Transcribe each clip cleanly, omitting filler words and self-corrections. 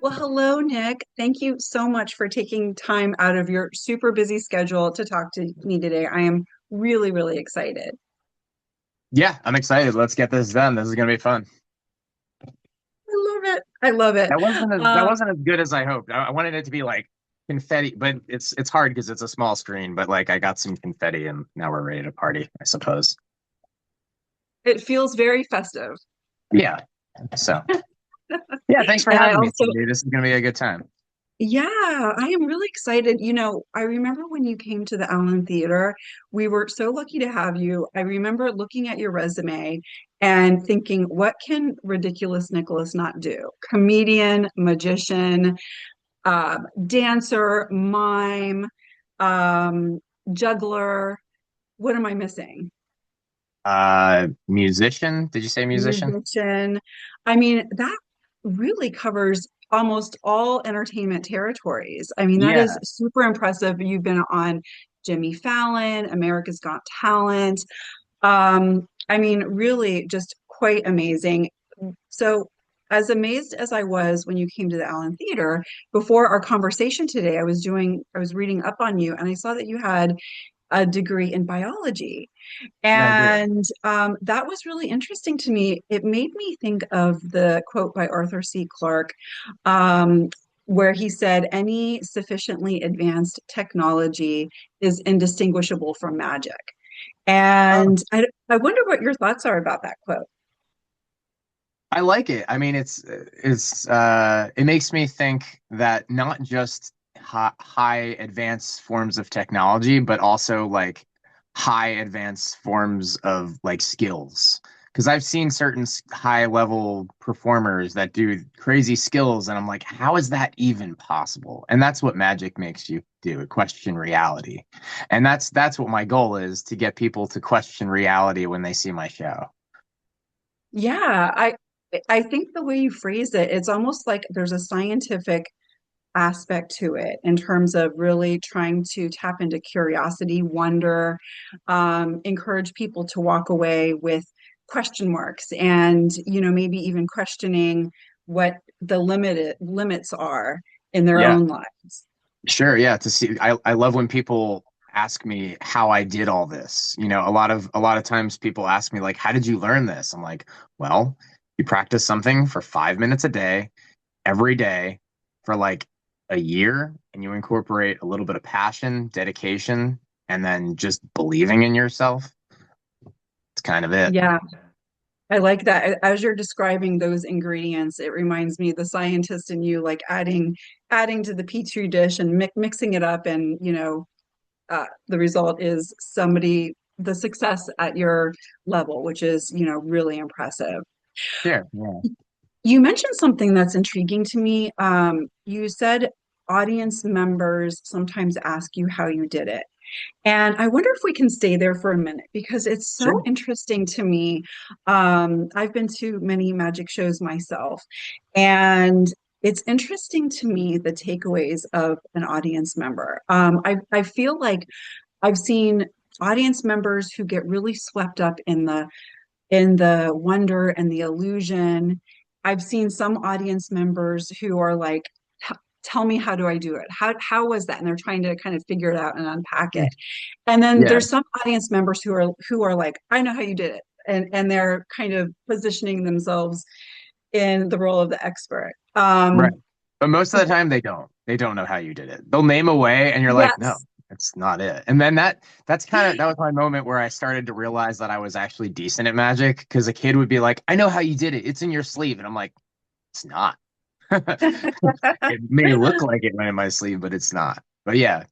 Well, hello, Nick. Thank you so much for taking time out of your super busy schedule to talk to me today. I am really, really excited. Yeah, I'm excited. Let's get this done. This is gonna be fun. I love it. I love it. That Um, wasn't as good as I hoped. I wanted it to be like confetti, but it's hard because it's a small screen. But like I got some confetti, and now we're ready to party, I suppose. it feels very festive. Yeah. So yeah, thanks for And I having me also, today. This is gonna be a good time. yeah, I am really excited. I remember when you came to the Allen Theater, we were so lucky to have you. I remember looking at your resume and thinking, what can ridiculous Nicholas not do? Comedian, magician, dancer, mime, um, juggler. What am I missing? Musician? Did you say musician? Musician. I mean, that really covers almost all entertainment territories. I mean, that is Yeah. super impressive. You've been on Jimmy Fallon, America's Got Talent. I mean, really just quite amazing. So, as amazed as I was when you came to the Allen Theater, before our conversation today, I was reading up on you and I saw that you had a degree in biology. Yeah, I do. And that was really interesting to me. It made me think of the quote by Arthur C. Clarke, um, where he said, any sufficiently advanced technology is indistinguishable from magic. Oh, And I wonder what your thoughts are about that quote. I like it. I mean, it makes me think that not just high advanced forms of technology, but also like high advanced forms of like skills. Because I've seen certain high level performers that do crazy skills, and I'm like, how is that even possible? And that's what magic makes you do, question reality. And that's what my goal is, to get people to question reality when they see my show. Yeah, I think the way you phrase it, it's almost like there's a scientific aspect to it in terms of really trying to tap into curiosity, wonder, encourage people to walk away with question marks and, maybe even questioning what the limits are in their Yeah. own lives. Sure, yeah. To see, I love when people ask me how I did all this. A lot of times people ask me like, "How did you learn this?" I'm like, "Well, you practice something for 5 minutes a day, every day, for like a year, and you incorporate a little bit of passion, dedication, and then just believing in yourself. It's kind of it." Yeah, I like that. As you're describing those ingredients, it reminds me the scientist in you, like adding to the petri dish and mixing it up, and the result is the success at your level, which is really impressive. Sure. Yeah. You mentioned something that's intriguing to me. You said audience members sometimes ask you how you did it. And I wonder if we can stay there for a minute because it's so Sure. interesting to me. I've been to many magic shows myself, and it's interesting to me the takeaways of an audience member. I feel like I've seen audience members who get really swept up in the wonder and the illusion. I've seen some audience members who are like, tell me, how do I do it? How was that? And they're trying to kind of figure it out and unpack it. And then Yeah. there's some audience members who are like, I know how you did it. And they're kind of positioning themselves in the role of the expert. Right. But most of the time they don't. They don't know how you did it. They'll name a way and you're like, no, Yes. that's not it. And then that was my moment where I started to realize that I was actually decent at magic, because a kid would be like, I know how you did it. It's in your sleeve. And I'm like, it's not. It may look like it went in my sleeve, but it's not. But yeah,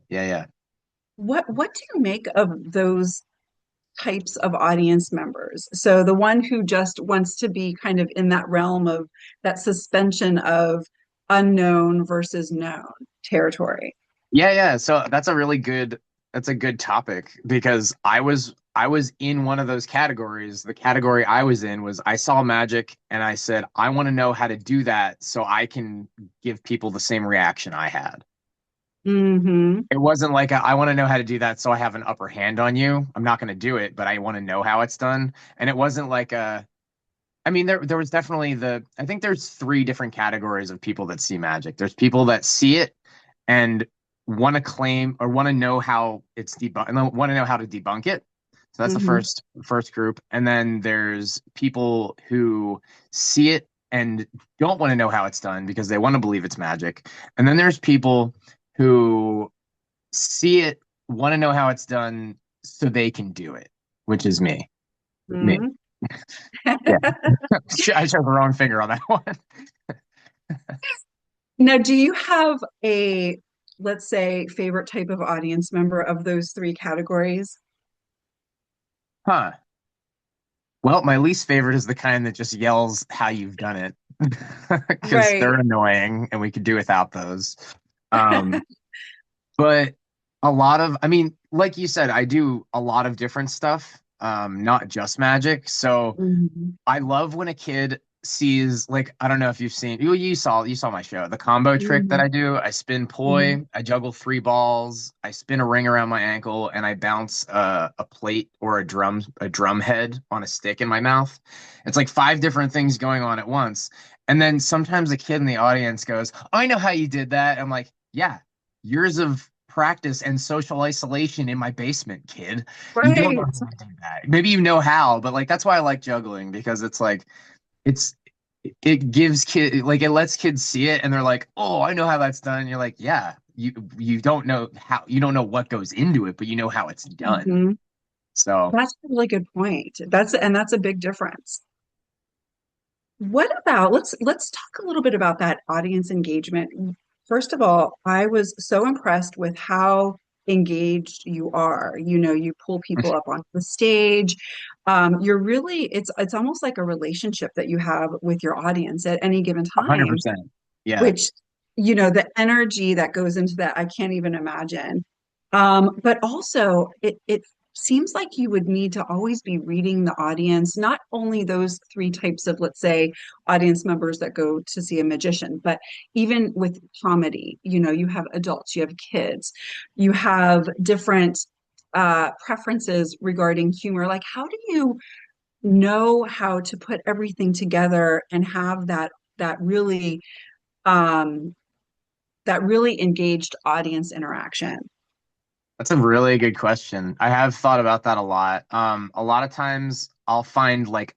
yeah. What do you make of those types of audience members? So the one who just wants to be kind of in that realm of that suspension of unknown versus known territory. Yeah. So that's a good topic, because I was in one of those categories. The category I was in was, I saw magic and I said, I want to know how to do that so I can give people the same reaction I had. Hmm. It wasn't like I want to know how to do that so I have an upper hand on you. I'm not going to do it, but I want to know how it's done. And it wasn't like I mean, there was definitely I think there's three different categories of people that see magic. There's people that see it and want to claim or want to know how it's debunked and want to know how to debunk it. So that's the Hmm. first group. And then there's people who see it and don't want to know how it's done because they want to believe it's magic. And then there's people who see it, want to know how it's done so they can do it, which is me. Me. Hmm. Yeah. I chose the wrong finger on that one. Now, do you have a, let's say, favorite type of audience member of those three categories? Huh. Well, my least favorite is the kind that just yells how you've done it because Right. they're annoying and we could do without those. Um, but I mean, like you said, I do a lot of different stuff, not just magic. So Mhm. I love when a kid sees like I don't know if you've seen you saw my show. The combo trick that Mhm. I do, I spin Mhm. poi, I juggle three balls, I spin a ring around my ankle, and I bounce a plate or a drum head on a stick in my mouth. It's like five different things going on at once. And then sometimes a kid in the audience goes, "Oh, I know how you did that." I'm like, "Yeah, years of practice and social isolation in my basement, kid. You don't know Right. how to do that. Maybe you know how, but like that's why I like juggling because it's like it's it gives kid like it lets kids see it and they're like, "Oh, I know how that's done." And you're like, "Yeah, you don't know how you don't know what goes into it, but you know how it's done." Mhm. So, That's a really good point. That's a big difference. What about let's talk a little bit about that audience engagement. First of all, I was so impressed with how engaged you are. You know, you pull people up onto the stage. You're really it's almost like a relationship that you have with your audience at any given time, 100%. Yeah. which the energy that goes into that, I can't even imagine. But also it seems like you would need to always be reading the audience, not only those three types of, let's say, audience members that go to see a magician, but even with comedy, you have adults, you have kids, you have different preferences regarding humor. Like, how do you know how to put everything together and have that really um, that really engaged audience interaction? That's a really good question. I have thought about that a lot. A lot of times I'll find like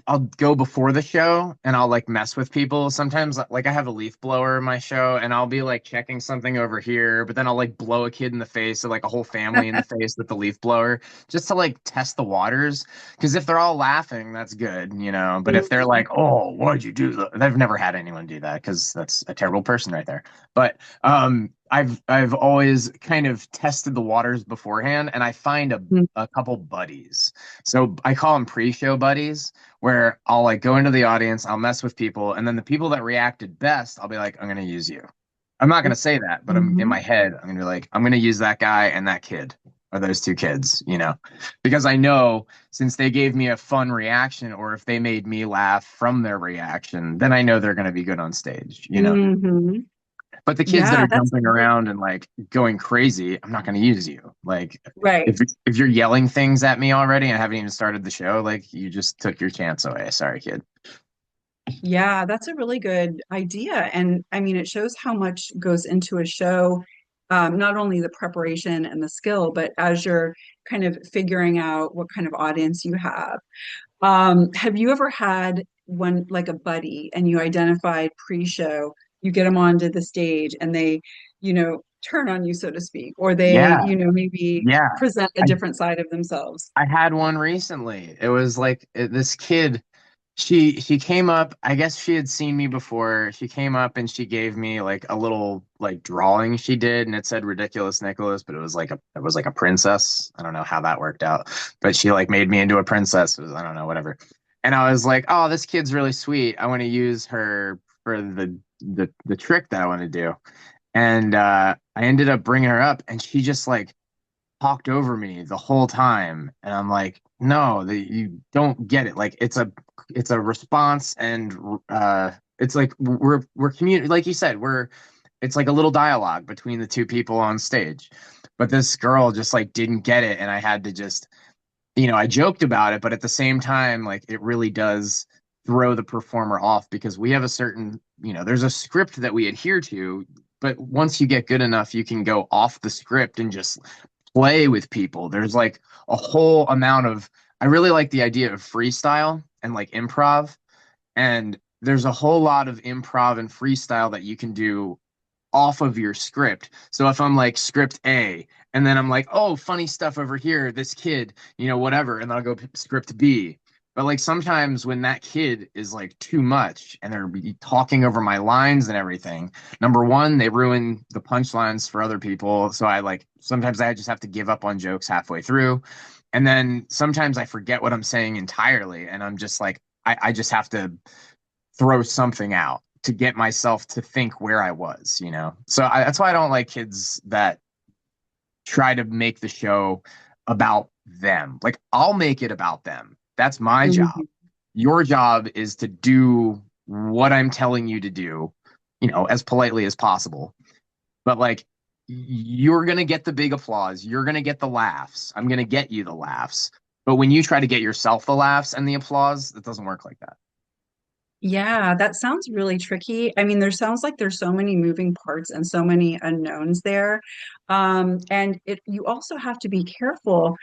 I'll go before the show and I'll like mess with people. Sometimes like I have a leaf blower in my show and I'll be like checking something over here, but then I'll like blow a kid in the face or like a whole family in the face with the leaf blower just to like test the waters. Because if they're all laughing, that's good, you know. But if they're Mhm. like, "Oh, why'd you do that?" I've never had anyone do that because that's a terrible person right there. But I've always kind of tested the waters beforehand and I find a couple buddies. So I call them pre-show buddies where I'll like go into the audience, I'll mess with people, and then the people that reacted best, I'll be like, I'm gonna use you. I'm not gonna say that, but I'm in Mhm. my head, I'm gonna be like, I'm gonna use that guy and that kid, or those two kids, because I know since they gave me a fun reaction, or if they made me laugh from their reaction, then I know they're gonna be good on stage. Mhm. But the kids that Yeah, are that's jumping really around and like going crazy, I'm not going to use you. Like right. if you're yelling things at me already and I haven't even started the show, like you just took your chance away. Sorry, kid. Yeah, that's a really good idea. And I mean, it shows how much goes into a show, not only the preparation and the skill, but as you're kind of figuring out what kind of audience you have. Have you ever had one like a buddy and you identified pre-show, you get them onto the stage and they, turn on you, so to speak, or they, Yeah, maybe yeah. present a I different side of themselves? I had one recently. It was like this kid. She came up. I guess she had seen me before. She came up and she gave me like a little like drawing she did, and it said "Ridiculous Nicholas," but it was like a princess. I don't know how that worked out, but she like made me into a princess. I don't know, whatever. And I was like, "Oh, this kid's really sweet. I want to use her for the trick that I want to do." And I ended up bringing her up, and she just like talked over me the whole time, and I'm like, no, you don't get it. Like it's a response, and it's like we're community, like you said, it's like a little dialogue between the two people on stage. But this girl just like didn't get it, and I had to just I joked about it, but at the same time, like it really does throw the performer off because we have a certain, there's a script that we adhere to, but once you get good enough, you can go off the script and just play with people. There's like a whole amount of, I really like the idea of freestyle and like improv. And there's a whole lot of improv and freestyle that you can do off of your script. So if I'm like script A, and then I'm like, oh, funny stuff over here, this kid, whatever, and then I'll go script B. But like sometimes when that kid is like too much and they're talking over my lines and everything, number one, they ruin the punchlines for other people. So I like sometimes I just have to give up on jokes halfway through. And then sometimes I forget what I'm saying entirely. And I'm just like, I just have to throw something out to get myself to think where I was. So that's why I don't like kids that try to make the show about them. Like, I'll make it about them. That's my job. Mhm. Your job is to do what I'm telling you to do, as politely as possible. But like, you're going to get the big applause. You're going to get the laughs. I'm going to get you the laughs. But when you try to get yourself the laughs and the applause, it doesn't work like that. Yeah, that sounds really tricky. I mean, there sounds like there's so many moving parts and so many unknowns there. And you also have to be careful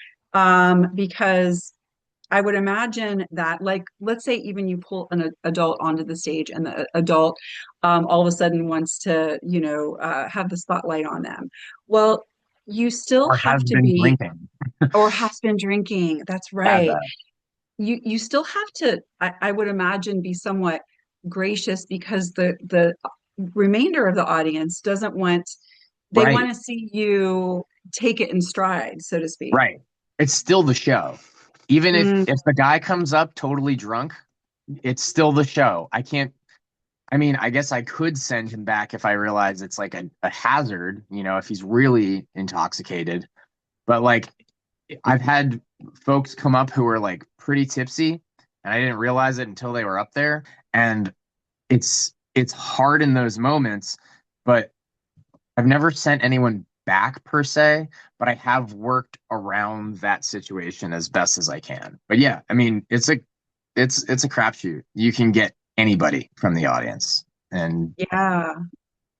because I would imagine that, like, let's say even you pull an adult onto the stage and the adult all of a sudden wants to, have the spotlight on them. Well, you still Or have has to been be, drinking. or has been drinking. That's Yeah, right. You still have to, I would imagine, be somewhat gracious because the remainder of the audience doesn't want, they right. want to see you take it in stride, so to speak. Right. It's still the show. Even if Mm, if the guy comes up totally drunk, it's still the show. I can't I mean, I guess I could send him back if I realize it's like a hazard, if he's really intoxicated. But like I've had folks come up who are like pretty tipsy and I didn't realize it until they were up there. And it's hard in those moments, but I've never sent anyone back per se, but I have worked around that situation as best as I can. But yeah, I mean, it's a crapshoot. You can get anybody from the audience, and yeah.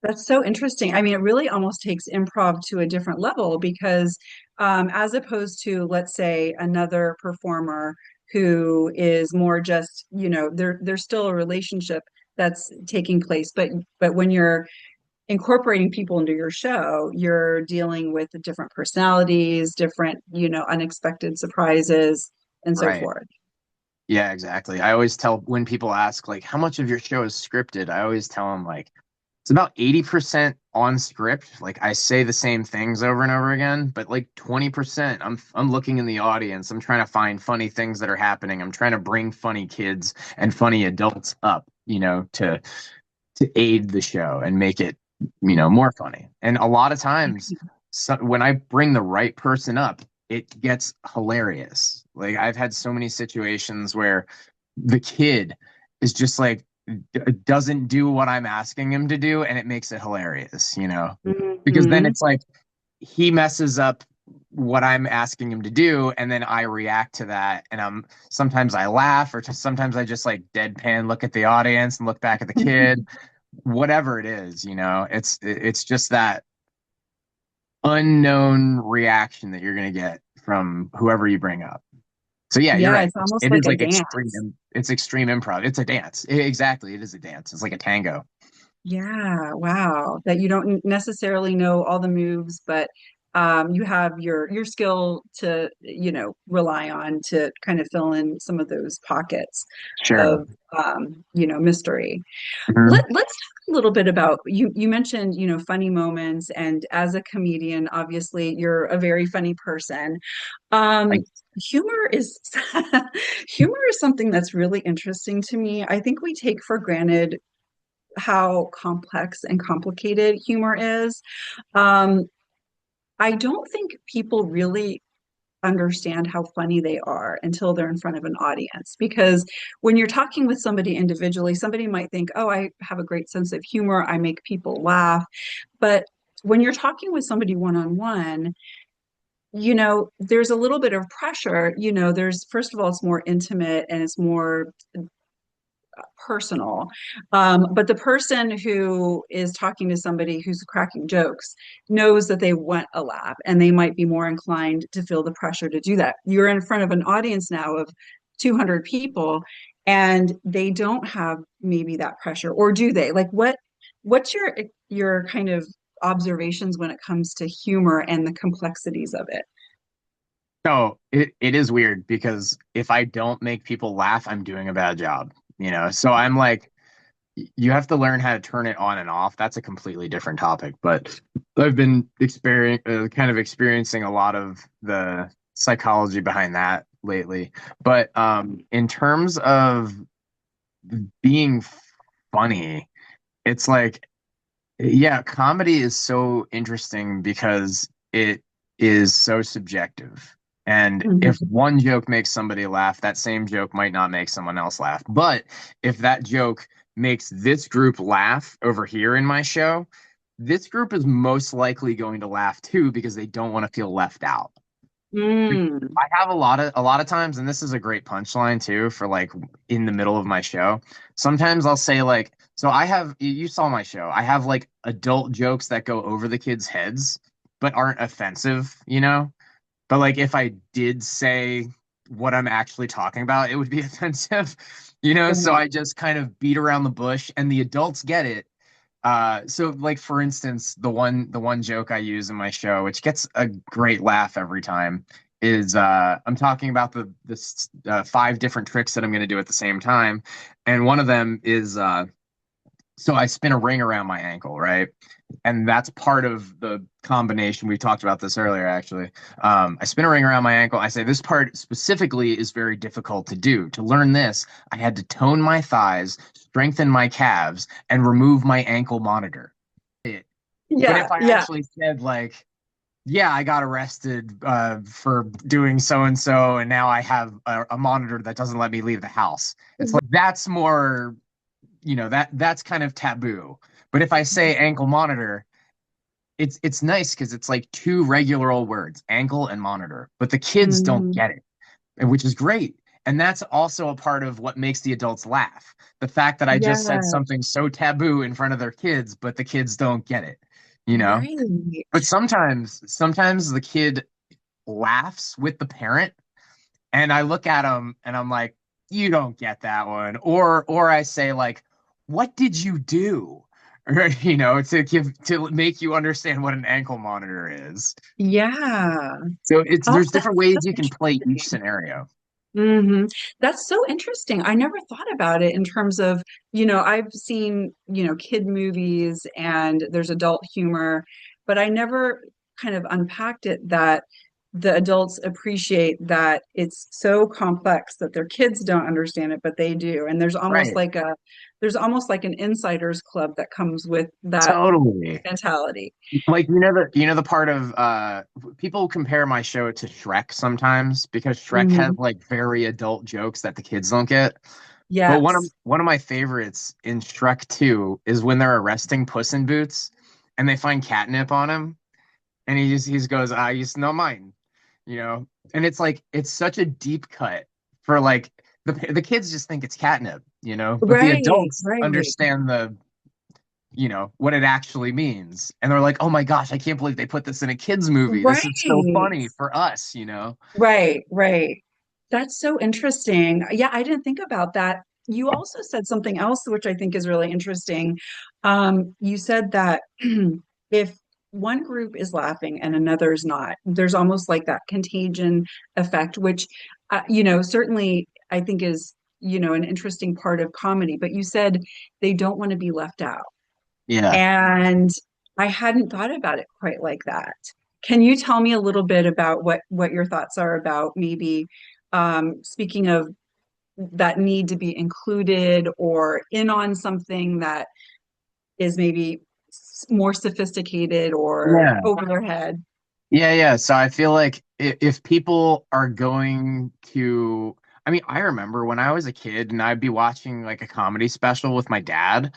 That's so interesting. I mean, it really almost takes improv to a different level because, as opposed to, let's say, another performer who is more just, there's still a relationship that's taking place, but when you're incorporating people into your show, you're dealing with different personalities, different, unexpected surprises, and so right. forth. Yeah, exactly. I always tell when people ask like how much of your show is scripted, I always tell them like it's about 80% on script. Like I say the same things over and over again, but like 20% I'm looking in the audience. I'm trying to find funny things that are happening. I'm trying to bring funny kids and funny adults up, to aid the show and make it, more funny. And a lot of times, when I bring the right person up, it gets hilarious. Like I've had so many situations where the kid is just like doesn't do what I'm asking him to do, and it makes it hilarious. Because then Mhm. it's like he messes up what I'm asking him to do, and then I react to that, and sometimes I laugh, or sometimes I just like deadpan look at the audience and look back at the kid, whatever it is. It's just that unknown reaction that you're gonna get from whoever you bring up. So yeah, you're Yeah, right. it's almost It like is a like extreme. dance. It's extreme improv. It's a dance. Exactly. It is a dance. It's like a tango. Yeah, wow. That you don't necessarily know all the moves, but you have your skill to, rely on to kind of fill in some of those pockets Sure. of, mystery. Mhm. Let's talk a little bit about you mentioned, funny moments, and as a comedian, obviously you're a very funny person. Like, Um, humor is humor is something that's really interesting to me. I think we take for granted how complex and complicated humor is. Um, I don't think people really understand how funny they are until they're in front of an audience. Because when you're talking with somebody individually, somebody might think, oh, I have a great sense of humor, I make people laugh. But when you're talking with somebody one on one, there's a little bit of pressure. There's, first of all, it's more intimate and it's more personal. But the person who is talking to somebody who's cracking jokes knows that they want a laugh and they might be more inclined to feel the pressure to do that. You're in front of an audience now of 200 people and they don't have maybe that pressure, or do they? Like what's your kind of observations when it comes to humor and the complexities of it? So it is weird because if I don't make people laugh, I'm doing a bad job, you know? So I'm like, you have to learn how to turn it on and off. That's a completely different topic, but I've been kind of experiencing a lot of the psychology behind that lately. But in terms of being funny, it's like, yeah, comedy is so interesting because it is so subjective. And if Mhm. one joke makes somebody laugh, that same joke might not make someone else laugh. But if that joke makes this group laugh over here in my show, this group is most likely going to laugh too because they don't want to feel left out. Mm. I have a lot of times, and this is a great punchline too for like in the middle of my show. Sometimes I'll say like, so I have you saw my show. I have like adult jokes that go over the kids' heads, but aren't offensive, you know? But like if I did say what I'm actually talking about, it would be offensive, you know? So Right. I just kind of beat around the bush and the adults get it. So like for instance, the one joke I use in my show, which gets a great laugh every time, is I'm talking about the five different tricks that I'm going to do at the same time, and one of them is so I spin a ring around my ankle, right? And that's part of the combination. We talked about this earlier, actually. I spin a ring around my ankle. I say this part specifically is very difficult to do. To learn this, I had to tone my thighs, strengthen my calves, and remove my ankle monitor. But Yeah, if I yeah. actually said like, yeah, I got arrested for doing so and so, and now I have a monitor that doesn't let me leave the house. It's like that's more, that's kind of taboo. But if I say ankle monitor, it's nice because it's like two regular old words, ankle and monitor. But the kids don't Mhm. get it, which is great. And that's also a part of what makes the adults laugh. The fact that I just said Yeah, something so taboo in front of their kids, but the kids don't get it, you know? right. But sometimes the kid laughs with the parent, and I look at him and I'm like, "You don't get that one," or I say like, "What did you do?" Or, to make you understand what an ankle monitor is. Yeah. So it's Oh, there's different ways that's you can play each interesting. scenario. That's so interesting. I never thought about it in terms of, I've seen, kid movies and there's adult humor, but I never kind of unpacked it that the adults appreciate that it's so complex that their kids don't understand it, but they do. And Right. there's almost like an insiders club that comes with that Totally. mentality. Like the part of people compare my show to Shrek sometimes because Shrek has Mhm. like very adult jokes that the kids don't get. But one of Yes. one of my favorites in Shrek 2 is when they're arresting Puss in Boots and they find catnip on him and he just goes, "I used to know mine," you know? And it's like it's such a deep cut for like the kids just think it's catnip, but the Right, adults right, understand what it actually means. And they're like, "Oh my gosh, I can't believe they put this in a kids movie. This is so right. funny for us." Right, right. That's so interesting. Yeah, I didn't think about that. You also said something else, which I think is really interesting. You said that if one group is laughing and another is not, there's almost like that contagion effect, which, certainly I think is, an interesting part of comedy. But you said they don't want to be left out. Yeah. And I hadn't thought about it quite like that. Can you tell me a little bit about what your thoughts are about maybe speaking of that need to be included or in on something that is maybe more sophisticated or Yeah. over their head? Yeah, yeah. So I feel like if people are I mean, I remember when I was a kid and I'd be watching like a comedy special with my dad,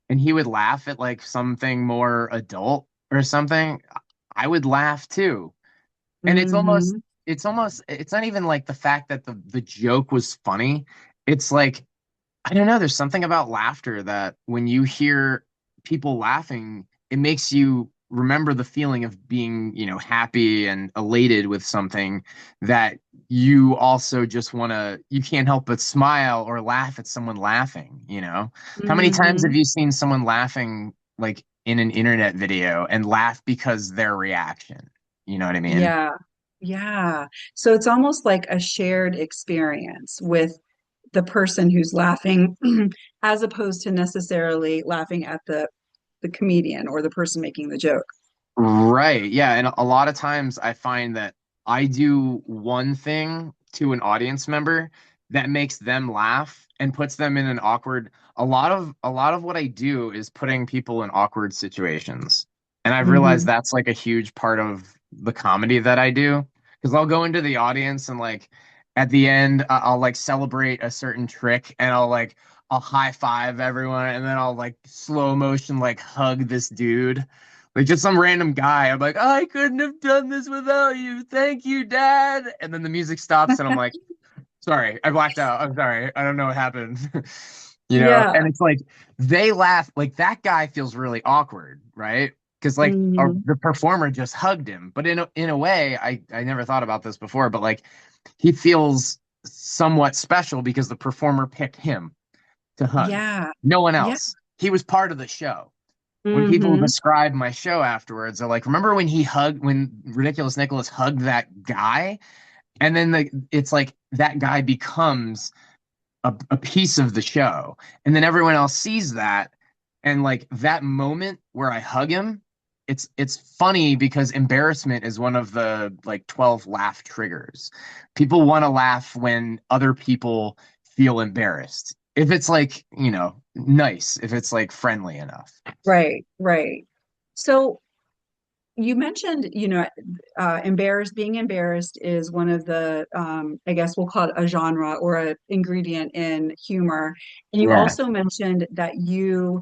and he would laugh at like something more adult or something. I would laugh too. And Hmm. it's not even like the fact that the joke was funny. It's like, I don't know, there's something about laughter that when you hear people laughing, it makes you remember the feeling of being, happy and elated with something, that you also just want to, you can't help but smile or laugh at someone laughing. How many times have Hmm. you seen someone laughing like in an internet video and laugh because their reaction? You know what I mean? Yeah. Yeah. So it's almost like a shared experience with the person who's laughing as opposed to necessarily laughing at the comedian or the person making the joke. Right. Yeah. And a lot of times I find that I do one thing to an audience member that makes them laugh and puts them in an awkward, a lot of what I do is putting people in awkward situations. And I've realized Hmm. that's like a huge part of the comedy that I do. Because I'll go into the audience and like at the end, I'll like celebrate a certain trick and I'll high five everyone and then I'll like slow motion like hug this dude. Like just some random guy. I'm like, I couldn't have done this without you. Thank you, Dad. And then the music stops, and I'm like, sorry, I blacked out. I'm sorry. I don't know what happened. Yeah. And it's like they laugh. Like that guy feels really awkward, right? Because like Hmm. the performer just hugged him. But in a way, I never thought about this before, but like he feels somewhat special because the performer picked him to hug, Yeah. no one Yeah. else. He was part of the show. When people Hmm. describe my show afterwards, they're like, "Remember when Ridiculous Nicholas hugged that guy?" And then it's like that guy becomes a piece of the show, and then everyone else sees that, and like that moment where I hug him, it's funny because embarrassment is one of the like 12 laugh triggers. People want to laugh when other people feel embarrassed. If it's like, nice, if it's like friendly enough. Right. Right. So you mentioned, being embarrassed is one of the, I guess we'll call it a genre or a ingredient in humor. And you Yeah. also mentioned that you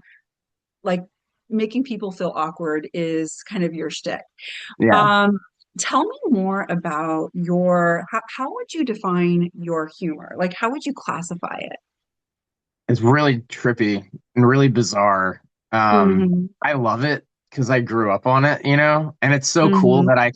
like making people feel awkward is kind of your shtick. Yeah. Um, Tell me more about how would you define your humor? Like, how would you classify it? It's really trippy and really bizarre. Hmm. I love it because I grew up on it. And it's so cool Hmm. that I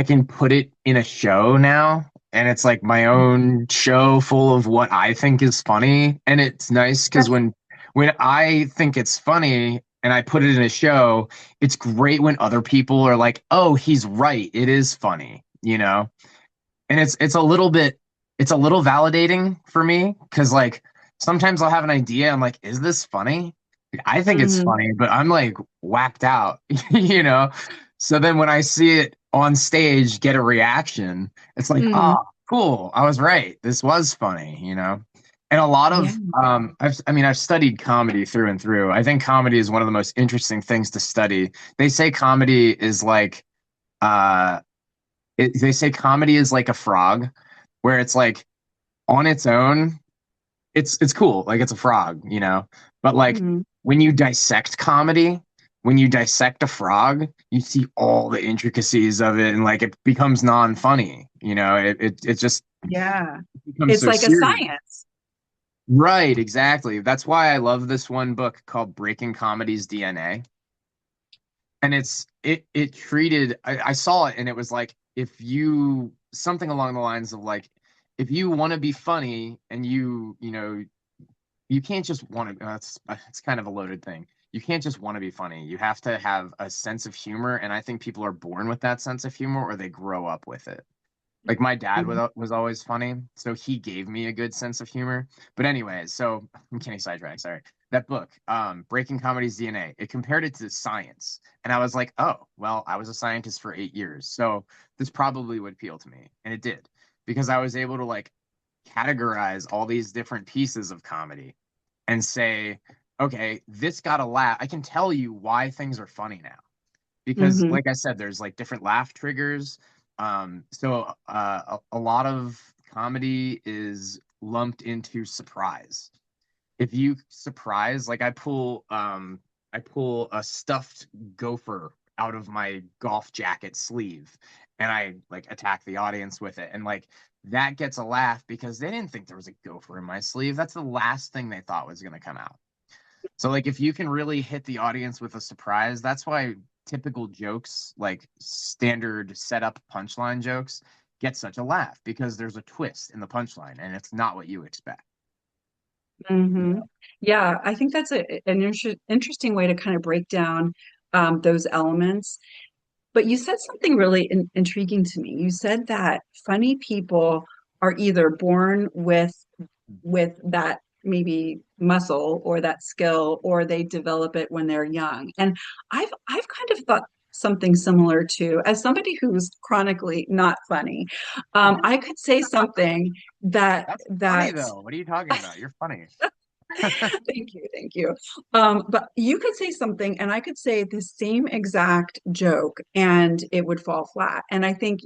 can put it in a show now. And it's like my own show full of what I think is funny. And it's nice because when I think it's funny and I put it in a show, it's great when other people are like, oh, he's right. It is funny. And it's a little validating for me because like sometimes I'll have an idea. I'm like, is this funny? Like, I think it's Hmm. funny, but I'm like whacked out, you know? So then when I see it on stage get a reaction, it's like, Hmm. oh, cool. I was right. This was funny. And a lot Yeah. of I've studied comedy through and through. I think comedy is one of the most interesting things to study. They say comedy is like uh they say comedy is like a frog, where it's like on its own, it's cool, like it's a frog. But like Hmm. when you dissect comedy, when you dissect a frog, you see all the intricacies of it, and like it becomes non-funny. It just Yeah. becomes It's so like a serious. science. Right, exactly. That's why I love this one book called Breaking Comedy's DNA. And it treated I saw it and it was like if you something along the lines of like if you want to be funny and you can't just want to it's kind of a loaded thing. You can't just want to be funny. You have to have a sense of humor, and I think people are born with that sense of humor or they grow up with it. Like my dad Mhm. was always funny, so he gave me a good sense of humor. But anyways, so I'm getting sidetracked. Sorry. That book, Breaking Comedy's DNA, it compared it to science, and I was like, oh, well, I was a scientist for 8 years, so this probably would appeal to me, and it did because I was able to like categorize all these different pieces of comedy and say, okay, this got a laugh. I can tell you why things are funny now because Mhm. like I said, there's like different laugh triggers. So a lot of comedy is lumped into surprise. If you surprise, like I pull a stuffed gopher out of my golf jacket sleeve, and I like attack the audience with it. And like that gets a laugh because they didn't think there was a gopher in my sleeve. That's the last thing they thought was going to come out. So like if you can really hit the audience with a surprise, that's why typical jokes, like standard setup punchline jokes, get such a laugh because there's a twist in the punchline and it's not what you expect. Hmm. Yeah, I think that's an interesting way to kind of break down those elements. But you said something really intriguing to me. You said that funny people are either born with that maybe muscle or that skill, or they develop it when they're young. And I've kind of thought something similar too. As somebody who's chronically not funny, I could say something that That's funny that though. What are you talking about? You're funny. thank you. But you could say something, and I could say the same exact joke, and it would fall flat. And I think,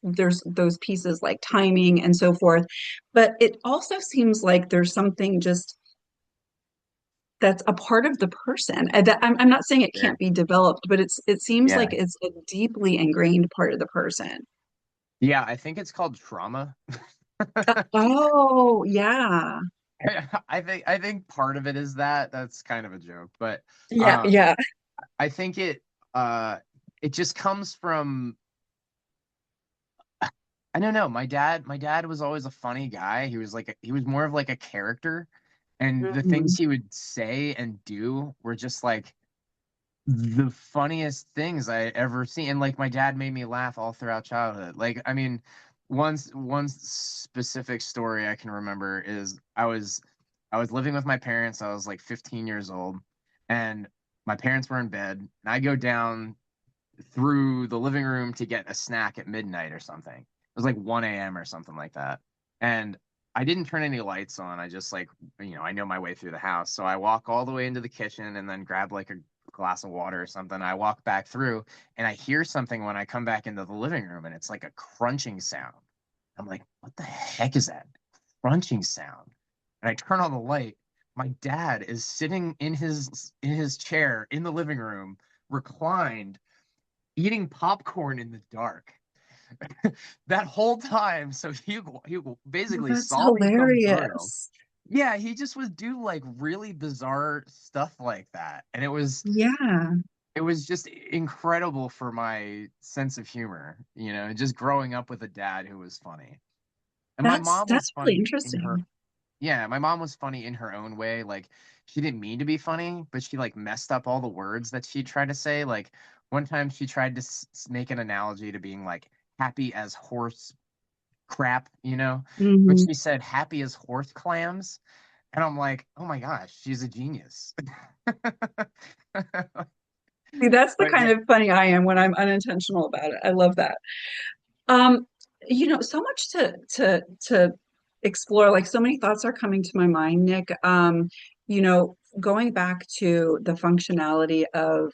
there's those pieces like timing and so forth. But it also seems like there's something just that's a part of the person. And that I'm not saying it Sure. can't be developed, but it seems Yeah. like it's a deeply ingrained part of the person. Yeah, I think it's called trauma. Oh, yeah. I think part of it is that. That's kind of a joke, but Yeah, um yeah. I think uh it just comes from I don't know. My dad was always a funny guy. He was more of like a character, and the things Mhm. he would say and do were just like the funniest things I ever seen. And like my dad made me laugh all throughout childhood. Like I mean, one specific story I can remember is I was living with my parents. I was like 15 years old, and my parents were in bed, and I go down through the living room to get a snack at midnight or something. It was like 1 a.m. or something like that. And I didn't turn any lights on. I just like, I know my way through the house. So I walk all the way into the kitchen and then grab like a glass of water or something. I walk back through and I hear something when I come back into the living room and it's like a crunching sound. I'm like, what the heck is that crunching sound? And I turn on the light. My dad is sitting in his chair in the living room, reclined, eating popcorn in the dark that whole time. So he Well, basically that's saw me come through. hilarious. Yeah, he just would do like really bizarre stuff like that, and Yeah. it was just incredible for my sense of humor. Just growing up with a dad who was funny, and my That's mom was that's really funny in her. interesting. Yeah, my mom was funny in her own way. Like she didn't mean to be funny, but she like messed up all the words that she tried to say. Like one time she tried to make an analogy to being like happy as horse crap, but Hmm. she said happy as horse clams. And I'm like, oh my gosh, she's a genius. See, that's the But kind yeah, of funny I am when I'm unintentional about it. I love that. Um, so much to explore. Like so many thoughts are coming to my mind, Nick. Going back to the functionality of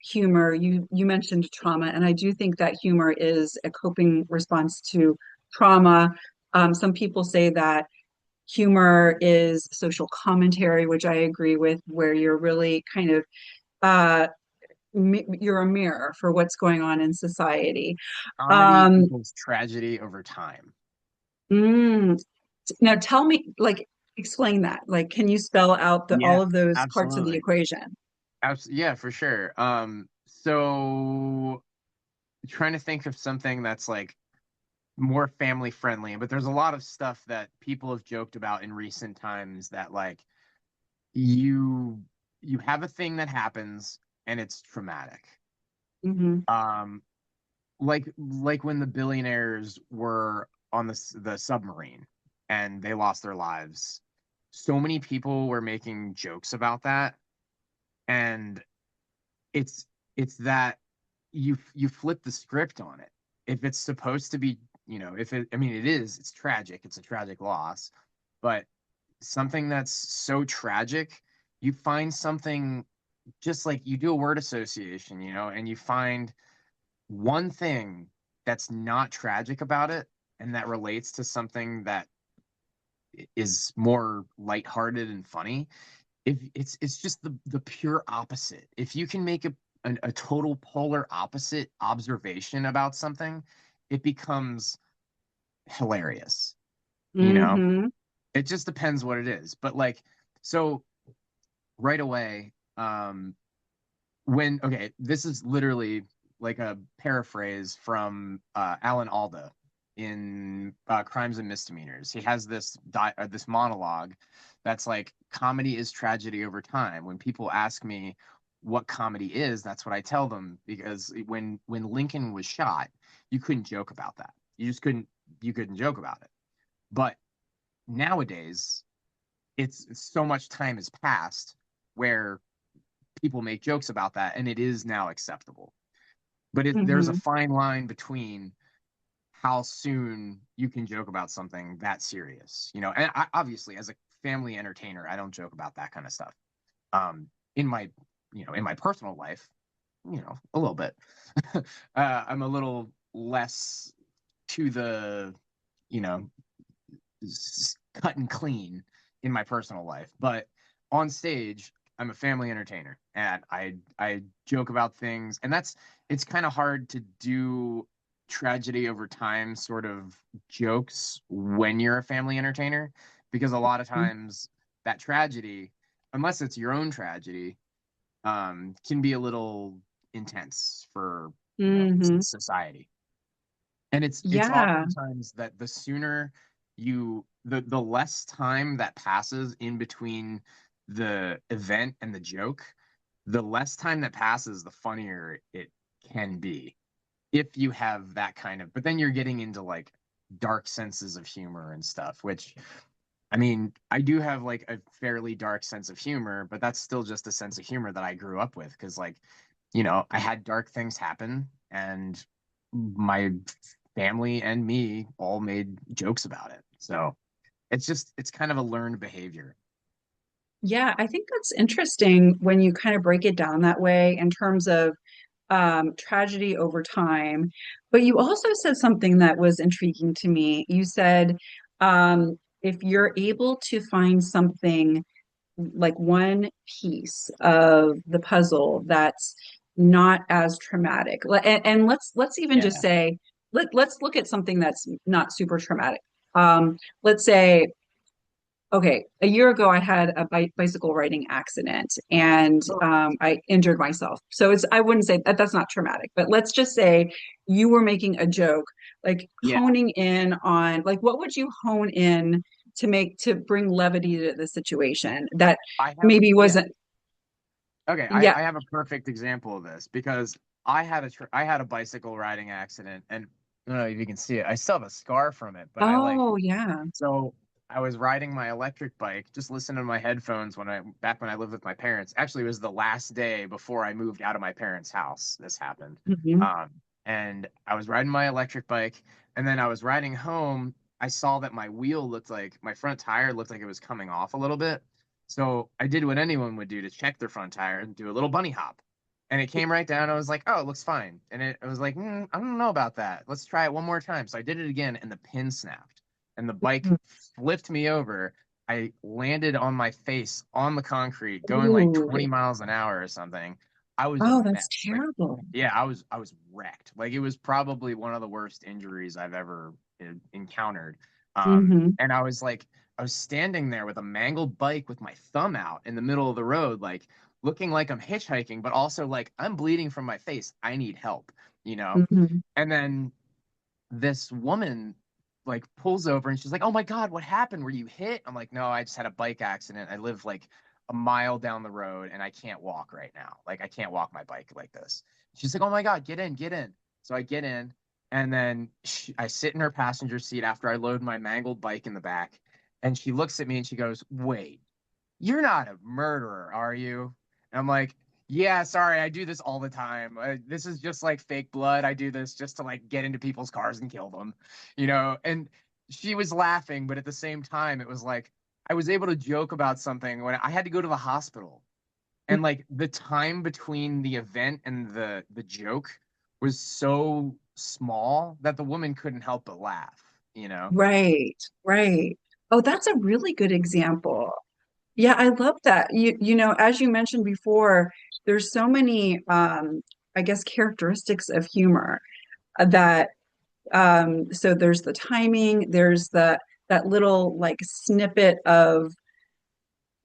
humor, you mentioned trauma, and I do think that humor is a coping response to trauma. Some people say that humor is social commentary, which I agree with, where you're really kind of uh, you're a mirror for what's going on in society. comedy Um, equals tragedy over time. mm, now tell me, like, explain that. Like, can you spell out all Yeah, of those parts of the absolutely. equation? Yeah, for sure. So trying to think of something that's like more family friendly, but there's a lot of stuff that people have joked about in recent times that like you you have a thing that happens and it's traumatic. Hmm. Um, like when the billionaires were on the submarine and they lost their lives. So many people were making jokes about that, and it's it's that you flip the script on it. If it's supposed to be, if it, I mean, it is, it's tragic. It's a tragic loss, but something that's so tragic, you find something just like you do a word association, and you find one thing that's not tragic about it and that relates to something that is more lighthearted and funny. If it's just the pure opposite. If you can make a total polar opposite observation about something, it becomes hilarious, you know? Hmm. It just depends what it is. But like, so right away, okay, this is literally like a paraphrase from Alan Alda in Crimes and Misdemeanors. He has this monologue that's like, comedy is tragedy over time. When people ask me what comedy is, that's what I tell them, because when Lincoln was shot, you couldn't joke about that. You couldn't joke about it. But nowadays, it's so much time has passed where people make jokes about that, and it is now acceptable. But there's a Hmm. fine line between how soon you can joke about something that serious, And obviously, as a family entertainer, I don't joke about that kind of stuff. In my, in my personal life, a little bit. I'm a little less to the, you know, cut and clean in my personal life, but on stage, I'm a family entertainer, and I joke about things, and it's kind of hard to do tragedy over time sort of jokes when you're a family entertainer, because a lot of times that tragedy, unless it's your own tragedy, can be a little intense for Hmm. society. And it's Yeah. oftentimes that the sooner the less time that passes in between the event and the joke, the less time that passes, the funnier it can be. If you have that kind of, but then you're getting into like dark senses of humor and stuff, which, I mean, I do have like a fairly dark sense of humor, but that's still just a sense of humor that I grew up with, because like, I had dark things happen, and my family and me all made jokes about it. So it's kind of a learned behavior. Yeah, I think that's interesting when you kind of break it down that way in terms of tragedy over time. But you also said something that was intriguing to me. You said if you're able to find something like one piece of the puzzle that's not as traumatic, and let's even just Yeah. say let's look at something that's not super traumatic. Let's say okay, a year ago I had a bicycle riding accident and I injured myself. So I wouldn't say that that's not traumatic, but let's just say you were making a joke, like Yeah. honing in on like what would you hone in to bring levity to the situation that maybe Yeah. wasn't, Okay. I, yeah. I have a perfect example of this, because I had a bicycle riding accident, and I don't know if you can see it. I still have a scar from it, but Oh, yeah. so I was riding my electric bike, just listening to my headphones when I lived with my parents. Actually, it was the last day before I moved out of my parents' house. This happened. Hmm. Um, and I was riding my electric bike, and then I was riding home. I saw that my front tire looked like it was coming off a little bit. So I did what anyone would do to check their front tire and do a little bunny hop. And it came right down. I was like, oh, it looks fine. And I was like, I don't know about that. Let's try it one more time. So I did it again, and the pin snapped, and the bike flipped me over. I landed on my face on the concrete, going like Ooh. 20 miles an hour or something. I was a Oh, that's mess. Like, terrible. yeah, I was wrecked. Like, it was probably one of the worst injuries I've ever encountered. Hmm. And I was standing there with a mangled bike with my thumb out in the middle of the road, like looking like I'm hitchhiking, but also like I'm bleeding from my face. I need help, you know? Hmm. And then this woman like pulls over, and she's like, "Oh my God, what happened? Were you hit?" I'm like, "No, I just had a bike accident. I live like a mile down the road, and I can't walk right now. Like, I can't walk my bike like this." She's like, "Oh my God, get in, get in." So I get in, and then I sit in her passenger seat after I load my mangled bike in the back, and she looks at me and she goes, "Wait, you're not a murderer, are you?" And I'm like, "Yeah, sorry, I do this all the time. This is just like fake blood. I do this just to like get into people's cars and kill them, you know?" And she was laughing, but at the same time, it was like I was able to joke about something when I had to go to the hospital. And like the time between the event and the joke was so small that the woman couldn't help but laugh, you know? Right, right. Oh, that's a really good example. Yeah, I love that. As you mentioned before, there's so many I guess characteristics of humor that so there's the timing, there's that little like snippet of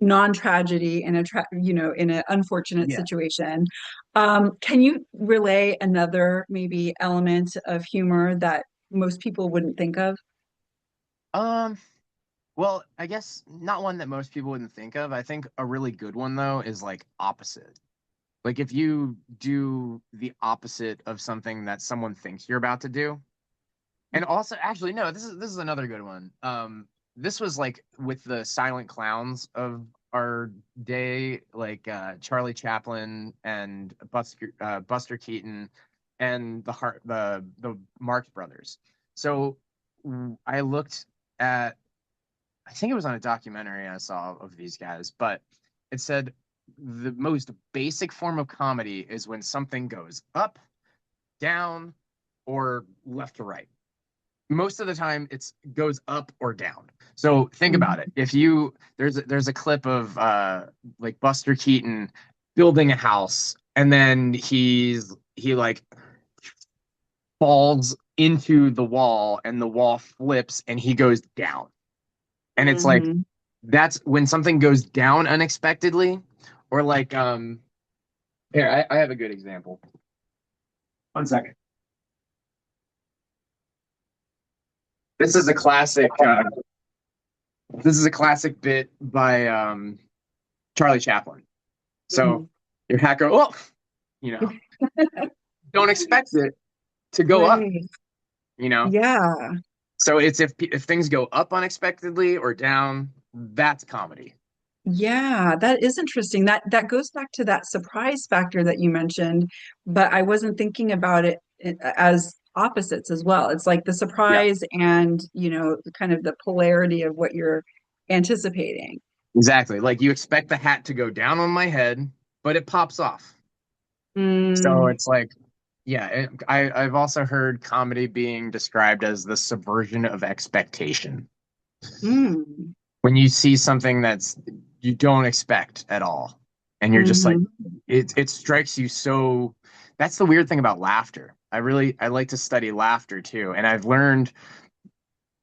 non-tragedy in in an unfortunate Yeah. situation. Can you relay another maybe element of humor that most people wouldn't think of? Um, well, I guess not one that most people wouldn't think of. I think a really good one though is like opposite. Like if you do the opposite of something that someone thinks you're about to do. And also actually no, this is another good one. This was like with the silent clowns of our day, like Charlie Chaplin and Buster Keaton and the Marx Brothers. So I looked at, I think it was on a documentary I saw of these guys, but it said the most basic form of comedy is when something goes up, down, or left to right. Most of the time it's goes up or down. So think about it. Mhm. If you there's a clip of like Buster Keaton building a house and then he like falls into the wall and the wall flips and he goes down. And it's like Mhm. that's when something goes down unexpectedly, or like here I have a good example. One second. This is a classic this is a classic bit by Charlie Chaplin. So Mhm. your hacker, oh, you know, don't expect it to go up, Right. you know. Yeah. So it's if things go up unexpectedly or down, that's comedy. Yeah, that is interesting. That goes back to that surprise factor that you mentioned, but I wasn't thinking about it as opposites as well. It's like the Yeah, surprise and, kind of the polarity of what you're anticipating. exactly. Like you expect the hat to go down on my head, but it pops off. So Mm, it's like, yeah, I've also heard comedy being described as the subversion of expectation. mm, When you see something that's you don't expect at all, and you're just like, hmm. it strikes you so. That's the weird thing about laughter. I like to study laughter too, and I've learned,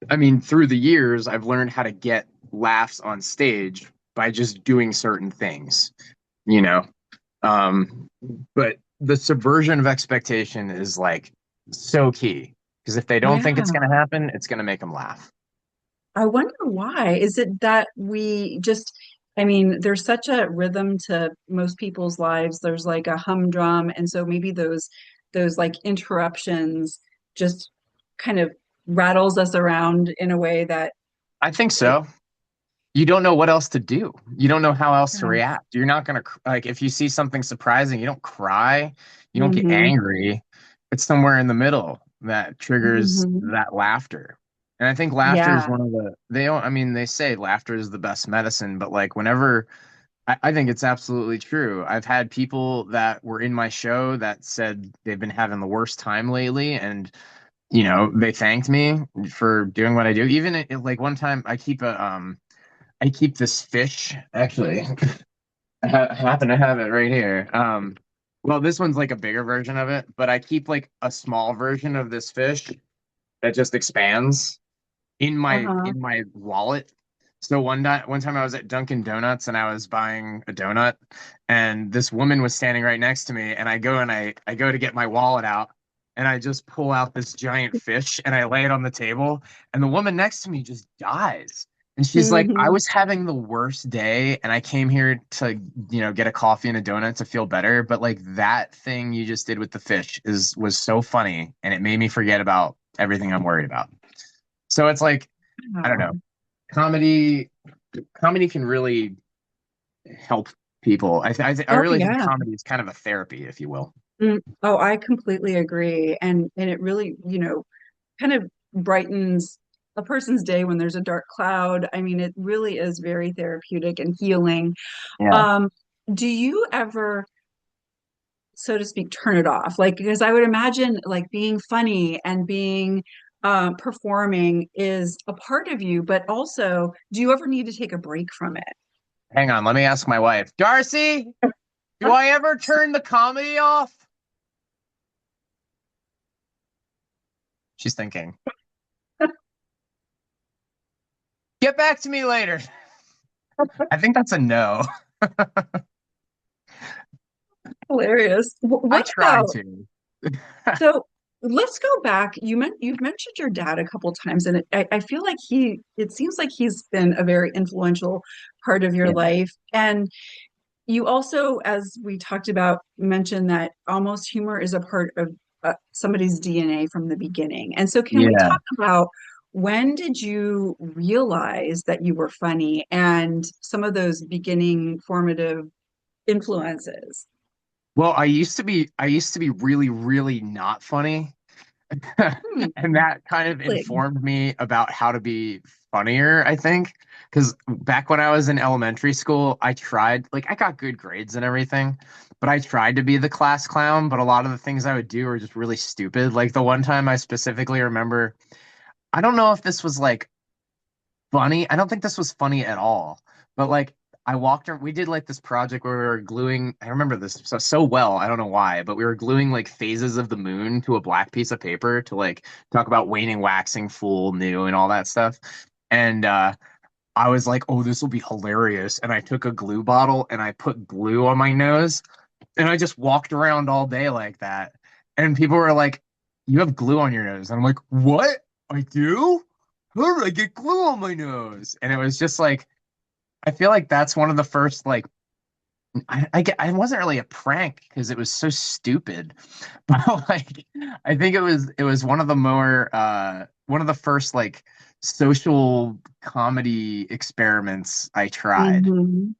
I mean, through the years, I've learned how to get laughs on stage by just doing certain things, you know. Um, but the subversion of expectation is like so key because if they don't think it's Yeah. going to happen, it's going to make them laugh. I wonder why. Is it that we just, I mean, there's such a rhythm to most people's lives. There's like a humdrum, and so maybe those like interruptions just kind of rattles us around in a way that I think it, so. You don't know what else to do. You don't know how else to yeah. react. You're not gonna like if you see something surprising, you don't cry, you don't get Hmm. angry. It's somewhere in the middle that triggers Hmm. that laughter. And I think laughter is Yeah. one of the they don't I mean they say laughter is the best medicine, but like whenever I think it's absolutely true. I've had people that were in my show that said they've been having the worst time lately and they thanked me for doing what I do. Even like one time I keep this fish. Actually, I happen to have it right here. Well, this one's like a bigger version of it, but I keep like a small version of this fish that just expands Uh-huh. in my wallet. So one time I was at Dunkin' Donuts and I was buying a donut, and this woman was standing right next to me, and I go to get my wallet out, and I just pull out this giant fish and I lay it on the table, and the woman next to me just dies. And she's like, I Hmm. was having the worst day and I came here to, get a coffee and a donut to feel better. But like that thing you just did with the fish was so funny and it made me forget about everything I'm worried about. So it's like, I don't know. Wow. Comedy comedy can really help people. I Oh, really think yeah. comedy is kind of a therapy, if you will. Oh, I completely agree. And it really, kind of brightens a person's day when there's a dark cloud. I mean, it really is very therapeutic and healing. Yeah. Um, do you ever, so to speak, turn it off? Like, because I would imagine like being funny and being performing is a part of you, but also, do you ever need to take a break from it? Hang on, let me ask my wife. Darcy, do I ever turn the comedy off? She's thinking. Get back to me later. I think that's a no. Hilarious. I What tried about, to. so let's go back. You've mentioned your dad a couple times, and I feel like it seems like he's been a very influential part of your Yeah. life. And you also, as we talked about, mentioned that almost humor is a part of somebody's DNA from the beginning. And so, can we Yeah. talk about when did you realize that you were funny and some of those beginning formative influences? Well, I used to be really, really not funny. Hmm, And that kind of like, informed me about how to be funnier, I think. Because back when I was in elementary school, I got good grades and everything, but I tried to be the class clown. But a lot of the things I would do were just really stupid. Like the one time I specifically remember, I don't know if this was like funny. I don't think this was funny at all. But like I walked around, we did like this project where we were gluing, I remember this so well, I don't know why, but we were gluing like phases of the moon to a black piece of paper to like talk about waning, waxing, full, new, and all that stuff. And I was like, oh, this will be hilarious. And I took a glue bottle and I put glue on my nose and I just walked around all day like that. And people were like, you have glue on your nose. And I'm like, what? I do? How did I get glue on my nose? And it was just like, I feel like that's one of the first like I wasn't really a prank because it was so stupid, but like I think it was one of the more one of the first like social comedy experiments I tried. mhm.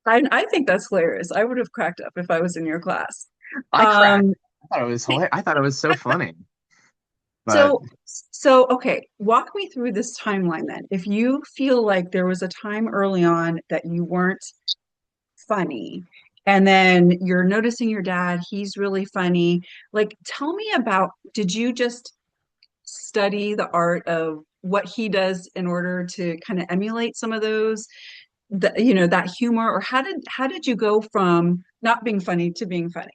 I think that's hilarious. I would have cracked up if I was in your class. I cracked. Um, I thought it was hilarious. I thought it was so funny. But so okay, walk me through this timeline then. If you feel like there was a time early on that you weren't funny, and then you're noticing your dad, he's really funny. Like, tell me about, did you just study the art of what he does in order to kind of emulate some of those, that humor, or how did you go from not being funny to being funny?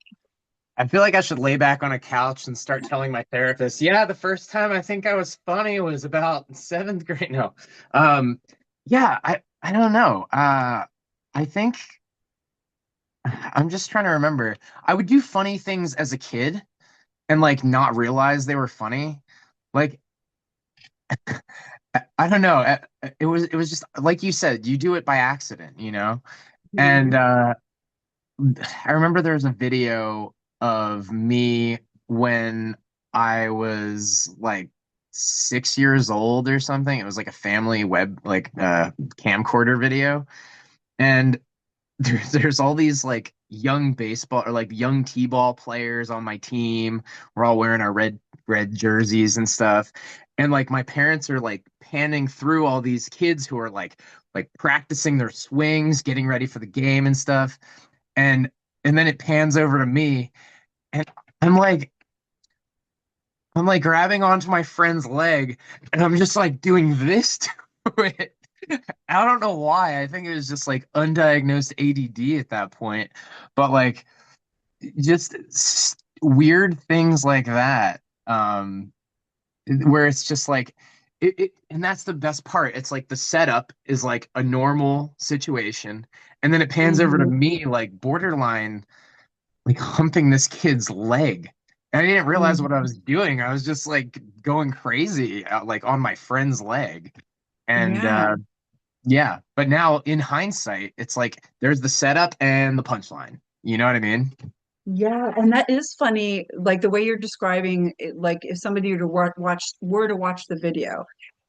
I feel like I should lay back on a couch and start telling my therapist, yeah, the first time I think I was funny was about seventh grade. No. Um, yeah, I don't know. I think I'm just trying to remember. I would do funny things as a kid and like not realize they were funny. Like I don't know. It was just like you said, you do it by accident, you know? And Mhm. I remember there was a video of me when I was like 6 years old or something. It was like a family web like camcorder video. And there's all these like young baseball or like young t-ball players on my team. We're all wearing our red jerseys and stuff. And like my parents are like panning through all these kids who are like practicing their swings, getting ready for the game and stuff. And and then it pans over to me and I'm like I'm like grabbing onto my friend's leg and I'm just like doing this to it. I don't know why. I think it was just like undiagnosed ADD at that point. But like just weird things like that. Where it's just like and that's the best part. It's like the setup is like a normal situation, and then it pans over to Mhm. me like borderline like humping this kid's leg. And I didn't realize what I Mhm. was doing. I was just like going crazy like on my friend's leg. And Yeah. yeah, but now in hindsight, it's like there's the setup and the punchline. You know what I mean? Yeah, and that is funny, like the way you're describing it, like if somebody were to watch the video,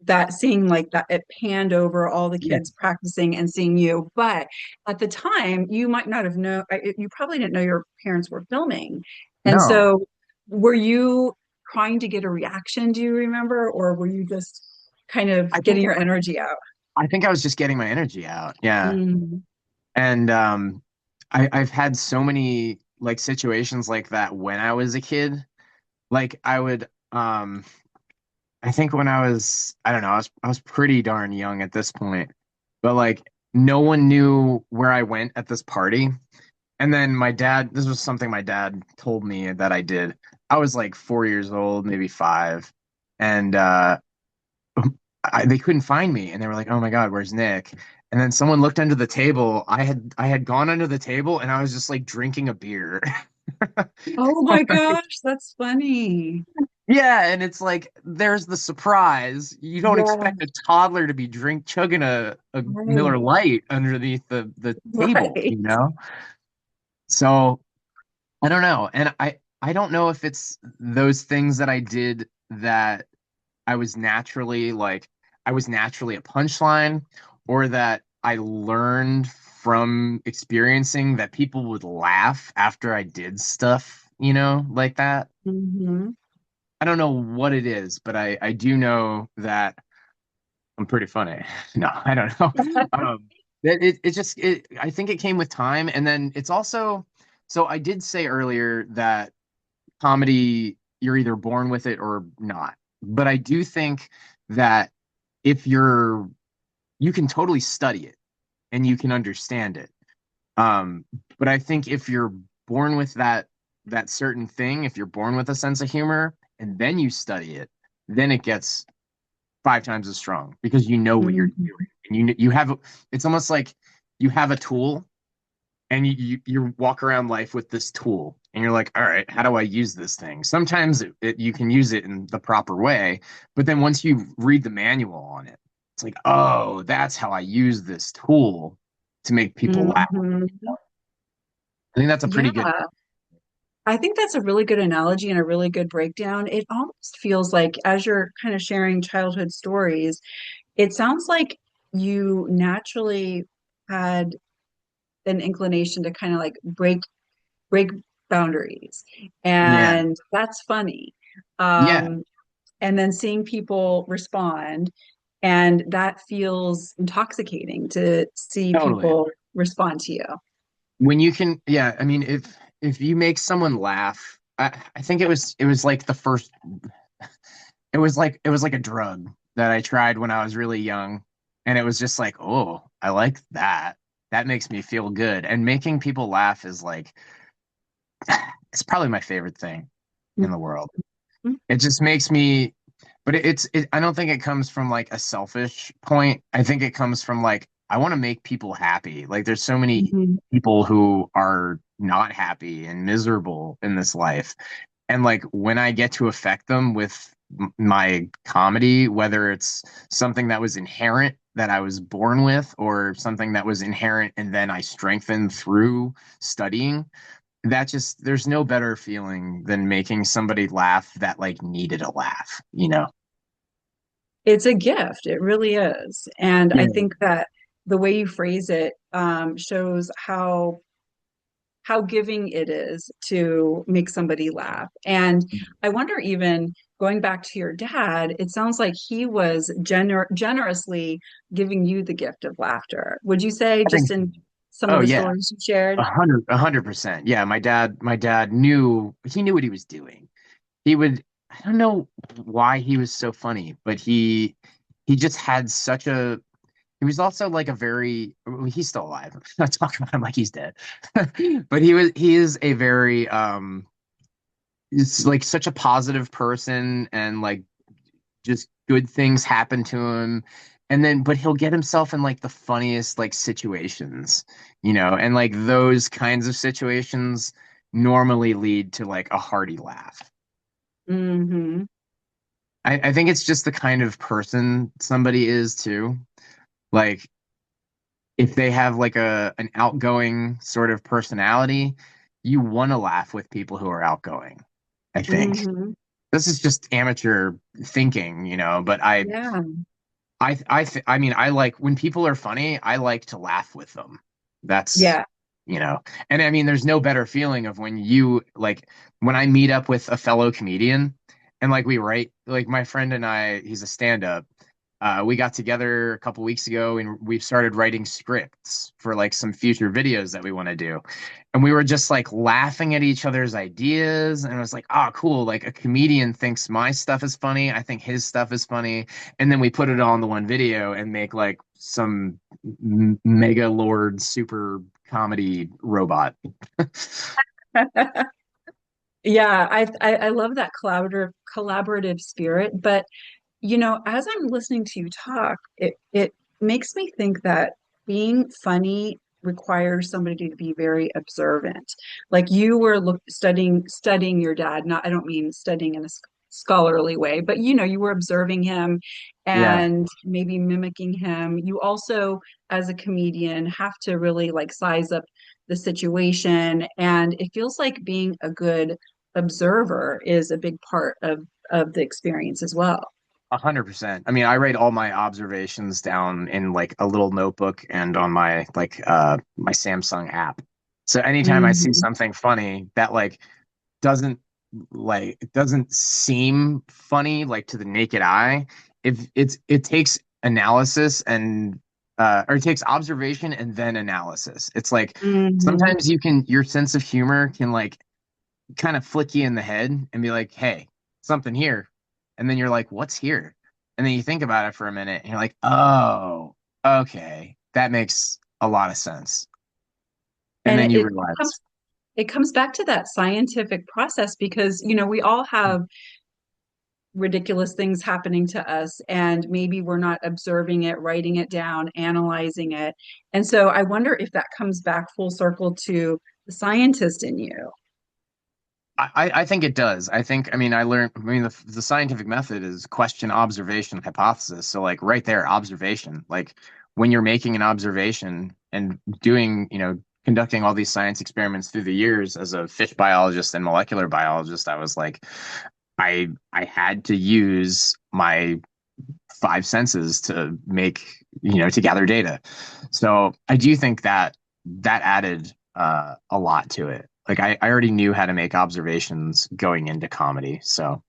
that seeing like that it panned over all the Yeah. kids practicing and seeing you. But at the time, you might not have known, you probably didn't know your parents were filming. And No, so were you trying to get a reaction, do you remember? Or were you just kind of I getting think your energy out? I think I was just getting my energy out. Yeah. Mm. And I've had so many like situations like that when I was a kid. Like I would I think when I was I don't know, I was pretty darn young at this point. But like no one knew where I went at this party. And then my dad, this was something my dad told me that I did. I was like 4 years old, maybe five. And they couldn't find me. And they were like, oh my God, where's Nick? And then someone looked under the table. I had gone under the table and I was just like drinking a beer. Oh my gosh, that's funny. Yeah, and it's like there's the surprise. You don't Yeah, expect a toddler to be chugging a Miller right, Lite underneath the table, right. you know? So I don't know. And I don't know if it's those things that I did that I was naturally like I was naturally a punchline, or that I learned from experiencing that people would laugh after I did stuff, like that. Hmm. I don't know what it is, but I do know that I'm pretty funny. No, I don't know. I think it came with time, and then it's also, so I did say earlier that comedy, you're either born with it or not. But I do think that if you can totally study it and you can understand it. Um, but I think if you're born with that certain thing, if you're born with a sense of humor and then you study it, then it gets five times as strong because you know what you're Hmm. doing. And you have it's almost like you have a tool and you walk around life with this tool and you're like, all right, how do I use this thing? Sometimes you can use it in the proper way, but then once you read the manual on it, it's like, oh, that's how I use this tool to make people laugh. Hmm. I think that's a pretty good. Yeah, I think that's a really good analogy and a really good breakdown. It almost feels like, as you're kind of sharing childhood stories, it sounds like you naturally had an inclination to kind of like break boundaries. Yeah, And that's funny. yeah, Um, and then seeing people respond, and that feels intoxicating to see totally. people respond to you. When you can, yeah, I mean, if you make someone laugh, I think it was like the first. It was like a drug that I tried when I was really young, and it was just like, oh, I like that. That makes me feel good. And making people laugh is like it's probably my favorite thing in the world. It just makes me, but I don't think it comes from like a selfish point. I think it comes from like I want to make people happy. Like there's so many Mhm. people who are not happy and miserable in this life. And like when I get to affect them with my comedy, whether it's something that was inherent that I was born with or something that was inherent and then I strengthened through studying, there's no better feeling than making somebody laugh that like needed a laugh. It's a gift. It really is. And I Yeah. think that the way you phrase it shows how giving it is to make somebody laugh. And I wonder, even going back to your dad, it sounds like he was generously giving you the gift of laughter. Would you say, I think just in some of oh the yeah, stories you shared? 100%. Yeah, my dad knew what he was doing. He would I don't know why he was so funny, but he just had such a he was also like a very well, he's still alive. I'm not talking about him like he's dead. But he is a very it's like such a positive person and like just good things happen to him. And then but he'll get himself in like the funniest like situations, and like those kinds of situations normally lead to like a hearty laugh. Hmm. I think it's just the kind of person somebody is too. Like if they have like an outgoing sort of personality, you want to laugh with people who are outgoing, I think. Hmm. This is just amateur thinking, but Yeah. I mean, I like when people are funny, I like to laugh with them. That's, Yeah. you know, and I mean, there's no better feeling of when you like when I meet up with a fellow comedian and like we write, like my friend and I, he's a stand-up we got together a couple weeks ago and we've started writing scripts for like some future videos that we want to do. And we were just like laughing at each other's ideas. And it was like, oh, cool. Like a comedian thinks my stuff is funny. I think his stuff is funny. And then we put it all in the one video and make like some mega lord super comedy robot. Yeah, I love that collaborative spirit, but as I'm listening to you talk, it makes me think that being funny requires somebody to be very observant. Like you were studying your dad. Not, I don't mean studying in a scholarly way, but you were observing him Yeah. and maybe mimicking him. You also, as a comedian, have to really like size up the situation, and it feels like being a good observer is a big part of the experience as well. 100%. I mean, I write all my observations down in like a little notebook and on my my Samsung app. So anytime I see Mhm. something funny that doesn't it doesn't seem funny like to the naked eye, if it takes analysis and or it takes observation and then analysis. It's like Mhm. sometimes your sense of humor can like kind of flick you in the head and be like, hey, something here. And then you're like, what's here? And then you think about it for a minute and you're like, oh, okay, that makes a lot of sense. And And then it, you it realize, comes it comes back to that scientific process because we all have ridiculous things happening to us, and maybe we're not observing it, writing it down, analyzing it. And so I wonder if that comes back full circle to the scientist in you. I think it does. I mean, I mean, the scientific method is question, observation, hypothesis. So, like, right there, observation. Like, when you're making an observation and doing, conducting all these science experiments through the years as a fish biologist and molecular biologist, I was like, I had to use my five senses to make, to gather data. So I do think that that added a lot to it. Like I already knew how to make observations going into comedy. So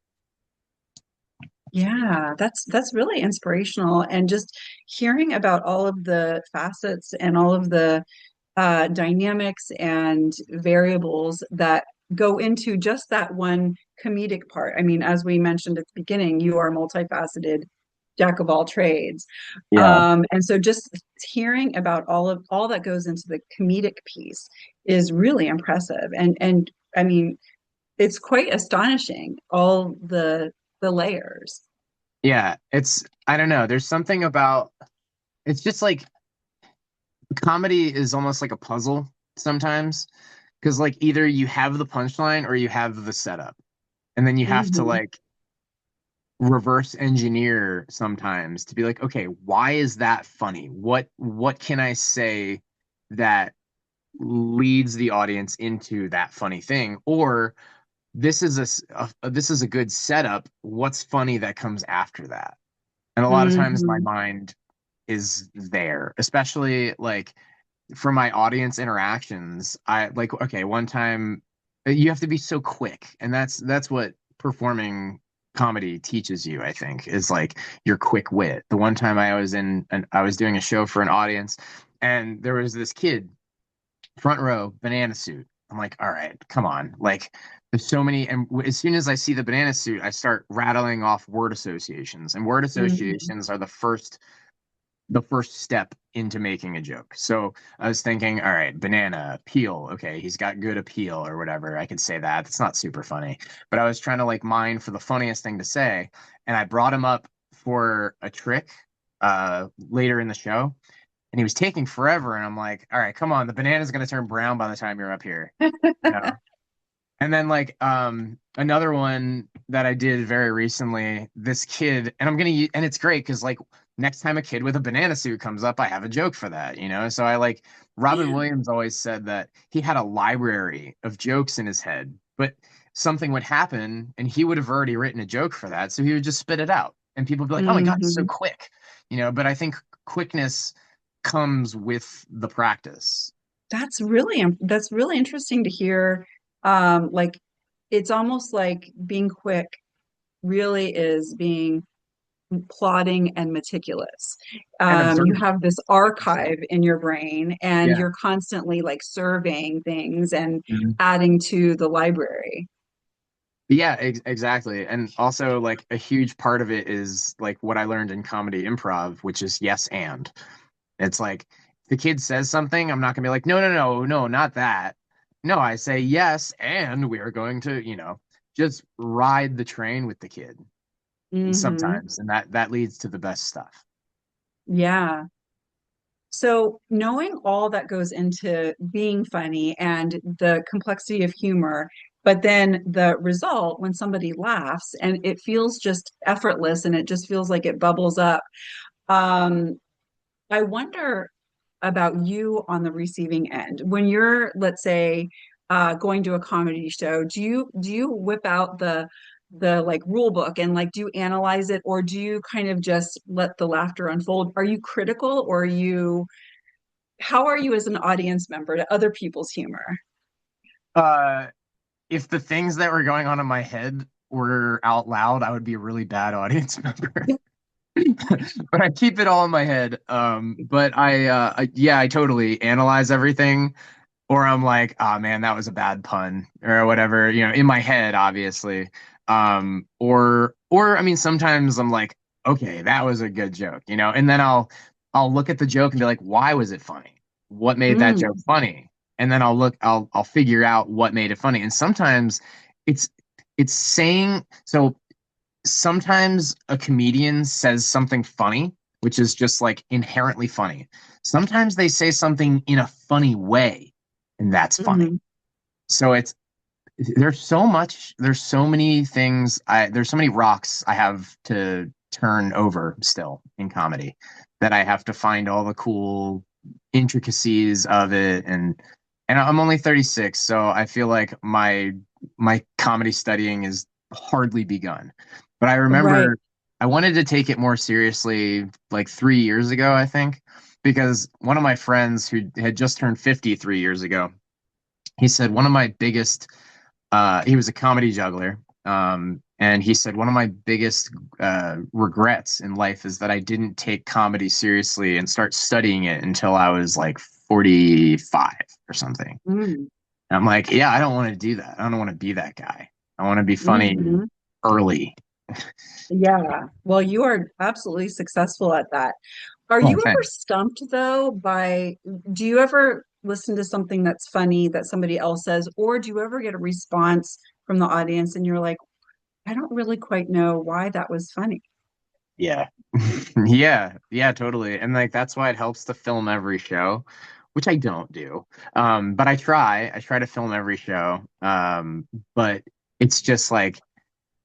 Yeah, that's really inspirational. And just hearing about all of the facets and all of the dynamics and variables that go into just that one comedic part. I mean, as we mentioned at the beginning, you are a multifaceted jack of all trades. yeah. And so just hearing about all that goes into the comedic piece is really impressive. And I mean, it's quite astonishing, all the layers. Yeah, it's I don't know. There's something about it's just like comedy is almost like a puzzle sometimes because like either you have the punchline or you have the setup. And then you have to Hmm. like reverse engineer sometimes to be like, okay, why is that funny? What can I say that leads the audience into that funny thing? Or this is this is a good setup. What's funny that comes after that? And a lot of times my Hmm. mind is there, especially like for my audience interactions. I like, okay, one time you have to be so quick, and that's what performing comedy teaches you, I think, is like your quick wit. The one time I was in and I was doing a show for an audience and there was this kid front row banana suit. I'm like, all right, come on. Like there's so many and as soon as I see the banana suit, I start rattling off word associations. And word Hmm. associations are the first step into making a joke. So I was thinking, all right, banana, appeal. Okay, he's got good appeal or whatever. I could say that. It's not super funny. But I was trying to like mine for the funniest thing to say. And I brought him up for a trick later in the show. And he was taking forever. And I'm like, all right, come on. The banana's going to turn brown by the time you're up here. You know? And then like another one that I did very recently, this kid, and and it's great because like next time a kid with a banana suit comes up, I have a joke for that. So I like Robin Williams always said that he had a library of jokes in his head, but something would happen and he would have already written a joke for that, so he would just spit it out. And people would be like, "Oh my God, he's so Hmm. quick." But I think quickness comes with the practice. That's really interesting to hear. Like it's almost like being quick really is being plotting and meticulous. And You observant. have this archive in your brain, and Yeah. you're constantly like surveying things and Mhm. adding to the library. Yeah, exactly. And also, like, a huge part of it is like what I learned in comedy improv, which is yes and. It's like the kid says something, I'm not gonna be like, no, no, no, no, not that. No, I say yes, and we are going to, just ride the train with the kid Hmm. sometimes, and that leads to the best stuff. Yeah. So, knowing all that goes into being funny and the complexity of humor, but then the result when somebody laughs and it feels just effortless and it just feels like it bubbles up. Um, I wonder about you on the receiving end. When you're, let's say, going to a comedy show, do you whip out the like rule book and like do you analyze it, or do you kind of just let the laughter unfold? Are you critical, or are you how are you as an audience member to other people's humor? Uh, if the things that were going on in my head were out loud, I would be a really bad audience member. But I keep it all in my head. But yeah, I totally analyze everything, or I'm like, oh man, that was a bad pun or whatever, in my head, obviously. Or I mean, sometimes I'm like, okay, that was a good joke, and then I'll look at the joke and be like, why was it funny? What made that joke Mm, funny? And then I'll figure out what made it funny. And sometimes it's it's saying so sometimes a comedian says something funny, which is just like inherently funny. Sometimes they say something in a funny way, and that's funny. mhm. So there's so many things there's so many rocks I have to turn over still in comedy that I have to find all the cool intricacies of it, and I'm only 36, so I feel like my comedy studying is hardly begun. But I Right, remember I wanted to take it more seriously like 3 years ago, I think, because one of my friends who had just turned 50 3 years ago, he said one of my biggest he was a comedy juggler. And he said one of my biggest regrets in life is that I didn't take comedy seriously and start studying it until I was like 45 or something. mm, And I'm like, yeah, I don't want to do that. I don't want to be that guy. I want to be funny mhm. early. Yeah. Well, you are absolutely successful at that. Are Oh, you ever thanks. stumped though by, do you ever listen to something that's funny that somebody else says, or do you ever get a response from the audience and you're like, I don't really quite know why that was funny? Yeah. Yeah, totally. And like that's why it helps to film every show, which I don't do. But I try to film every show. But it's just like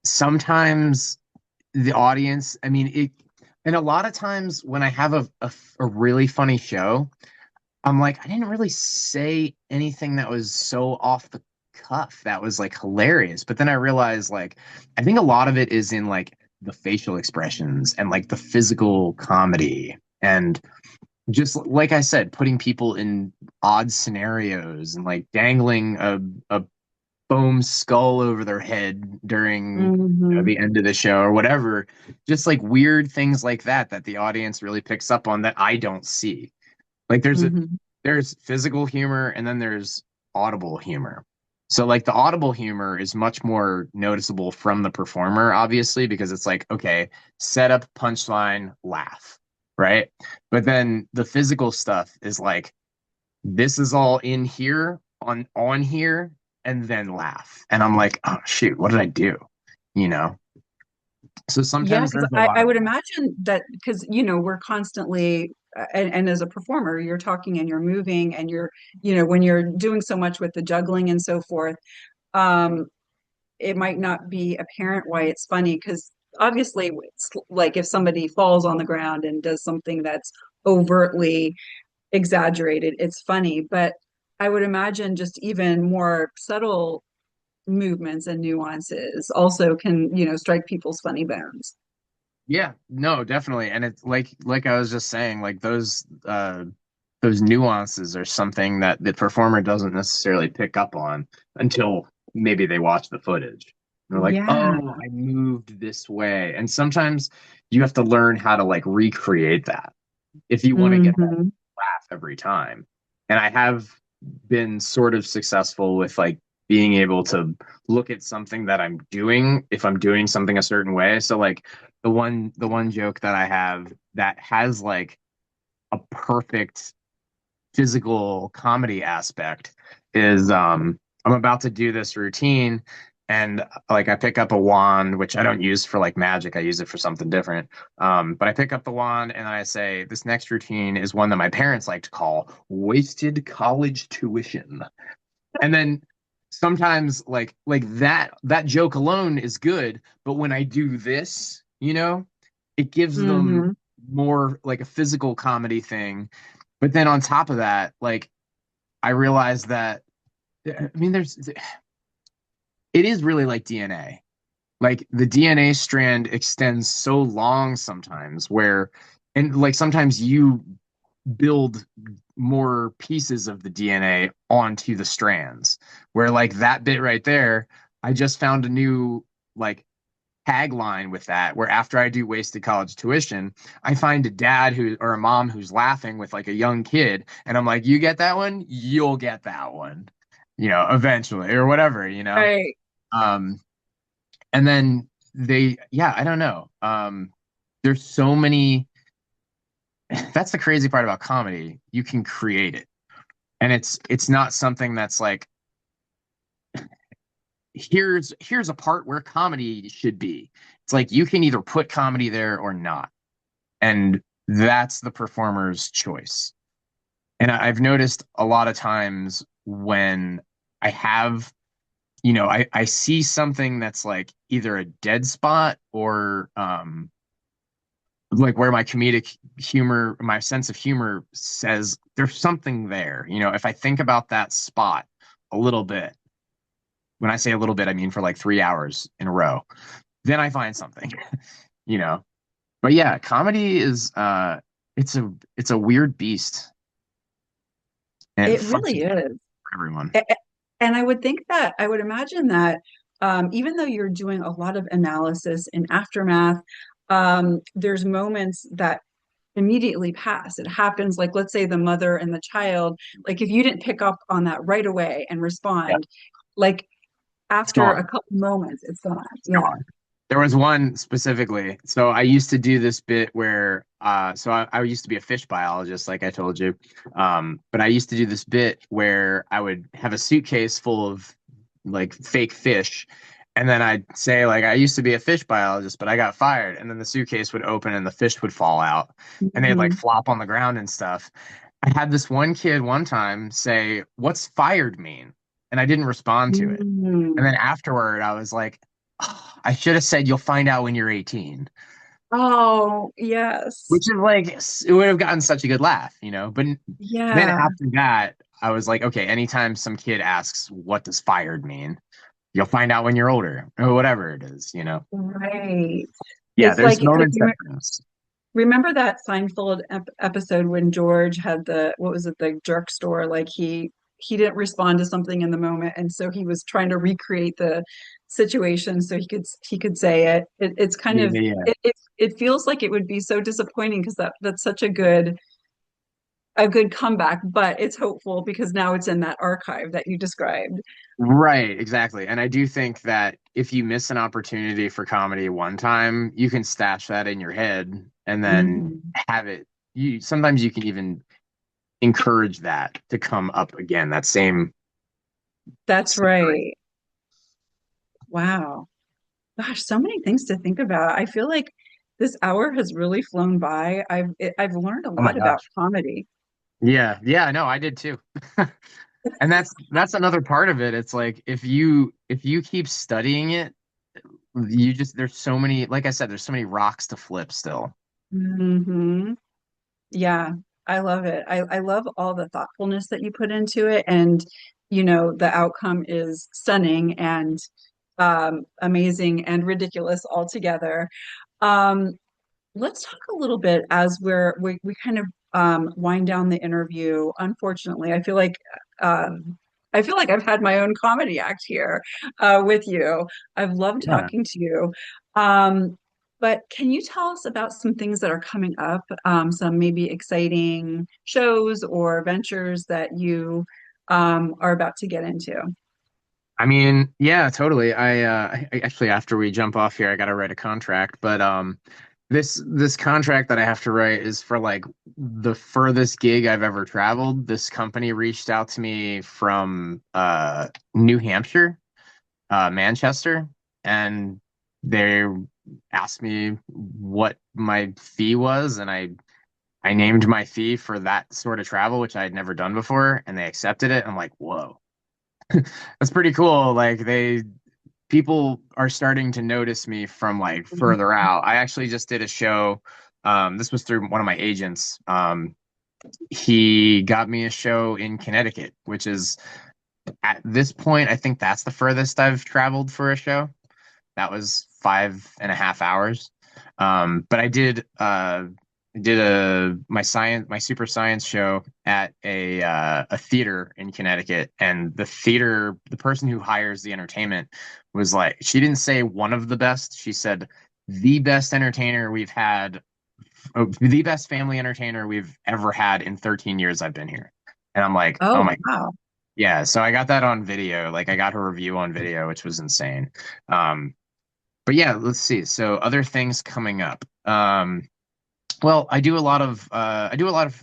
sometimes the audience, I mean, and a lot of times when I have a really funny show, I'm like, I didn't really say anything that was so off the cuff that was like hilarious. But then I realized like I think a lot of it is in like the facial expressions and like the physical comedy and just like I said, putting people in odd scenarios and like dangling a foam skull over their head during Hmm. the end of the show or whatever. Just like weird things like that the audience really picks up on that I don't see. Like Hmm. there's physical humor and then there's audible humor. So like the audible humor is much more noticeable from the performer, obviously, because it's like, okay, setup, punchline, laugh, right? But then the physical stuff is like, this is all in here, on here, and then laugh. And I'm like, oh shoot, what did I do? You know? So Yeah, sometimes because there's a I, lot I of would that. imagine that because we're constantly and as a performer, you're talking and you're moving and when you're doing so much with the juggling and so forth, um, it might not be apparent why it's funny because obviously it's like if somebody falls on the ground and does something that's overtly exaggerated, it's funny. But I would imagine just even more subtle movements and nuances also can, strike people's funny bones. Yeah, no, definitely. And it's like I was just saying, like those nuances are something that the performer doesn't necessarily pick up on until maybe they watch the footage. They're like, Yeah. oh, I moved this way. And sometimes you have to learn how to like recreate that if you want to get that Hmm. laugh every time. And I have been sort of successful with like being able to look at something that I'm doing if I'm doing something a certain way. So like the one joke that I have that has like a perfect physical comedy aspect is I'm about to do this routine and like I pick up a wand, which I don't use for like magic. I use it for something different. But I pick up the wand and I say, this next routine is one that my parents like to call wasted college tuition. And then sometimes like that joke alone is good, but when I do this, it gives them Hmm. more like a physical comedy thing. But then on top of that, like I realized that I mean it is really like DNA. Like the DNA strand extends so long sometimes where and like sometimes you build more pieces of the DNA onto the strands. Where like that bit right there, I just found a new like tagline with that where after I do wasted college tuition, I find a dad who or a mom who's laughing with like a young kid, and I'm like, you get that one, you'll get that one, eventually or whatever. Right. Um, and then yeah, I don't know. There's so many. That's the crazy part about comedy. You can create it, and it's not something that's like here's a part where comedy should be. It's like you can either put comedy there or not. And that's the performer's choice. And I've noticed a lot of times when I have, I see something that's like either a dead spot or like where my comedic humor, my sense of humor says there's something there. If I think about that spot a little bit, when I say a little bit, I mean for like 3 hours in a row, then I find something, you know. But yeah, comedy is it's a weird beast and it It really functions is. for everyone. A- a- And I would imagine that even though you're doing a lot of analysis and aftermath, there's moments that immediately pass. It happens like, let's say the mother and the child, like if you didn't pick up on that right away and Yeah, respond, like it's after a gone. couple moments, it's gone. It's Yeah. gone. There was one specifically. So I used to do this bit where so I used to be a fish biologist, like I told you. But I used to do this bit where I would have a suitcase full of like fake fish. And then I'd say, like, I used to be a fish biologist, but I got fired. And then the suitcase would open and the fish would fall out and they'd like Mhm. flop on the ground and stuff. I had this one kid one time say, "What's fired mean?" And I didn't respond to it. And then Mm. afterward, I was like, "Oh, I should have said you'll find out when you're 18," Oh, yes. which is like, it would have gotten such a good laugh. But then Yeah. after that, I was like, okay, anytime some kid asks, what does fired mean? You'll find out when you're older or whatever it is. Right. Yeah, It's there's like moments you that pass. remember that Seinfeld episode when George had the what was it, the jerk store? Like he didn't respond to something in the moment, and so he was trying to recreate the situation so he could say it. It's kind Yeah, of yeah, yeah. it feels like it would be so disappointing because that's such a good comeback, but it's hopeful because now it's in that archive that you described. Right, exactly. And I do think that if you miss an opportunity for comedy one time, you can stash that in your head and then Mhm. have it. You sometimes you can even encourage that to come up again, that same That's scenario. right. Wow. Gosh, so many things to think about. I feel like this hour has really flown by. I've learned a Oh my lot about gosh. comedy. Yeah, yeah, no, I did too. And that's another part of it. It's like if you keep studying it, you just there's so many, like I said, there's so many rocks to flip still. Yeah, I love it. I love all the thoughtfulness that you put into it, and the outcome is stunning and amazing and ridiculous altogether. Um, let's talk a little bit as we kind of wind down the interview. Unfortunately, I feel like um, I feel like I've had my own comedy act here with you. I've loved Yeah. talking to you. Um, but can you tell us about some things that are coming up, some maybe exciting shows or ventures that you are about to get into? I mean, yeah, totally. Actually, after we jump off here, I gotta write a contract. But this contract that I have to write is for like the furthest gig I've ever traveled. This company reached out to me from New Hampshire, Manchester, and they asked me what my fee was, and I named my fee for that sort of travel, which I had never done before, and they accepted it. I'm like, whoa, that's pretty cool. Like people are starting to notice me from like further out. I actually just did a show. This was through one of my agents. He got me a show in Connecticut, which is at this point, I think that's the furthest I've traveled for a show. That was 5.5 hours. But I did my super science show at a theater in Connecticut, and the person who hires the entertainment was like, she didn't say one of the best, she said the best entertainer we've had, the best family entertainer we've ever had in 13 years I've been here. And I'm like, oh Oh, my, wow. yeah. So I got that on video. Like I got her review on video, which was insane. Um, but yeah, let's see. So other things coming up. Well, I do a lot of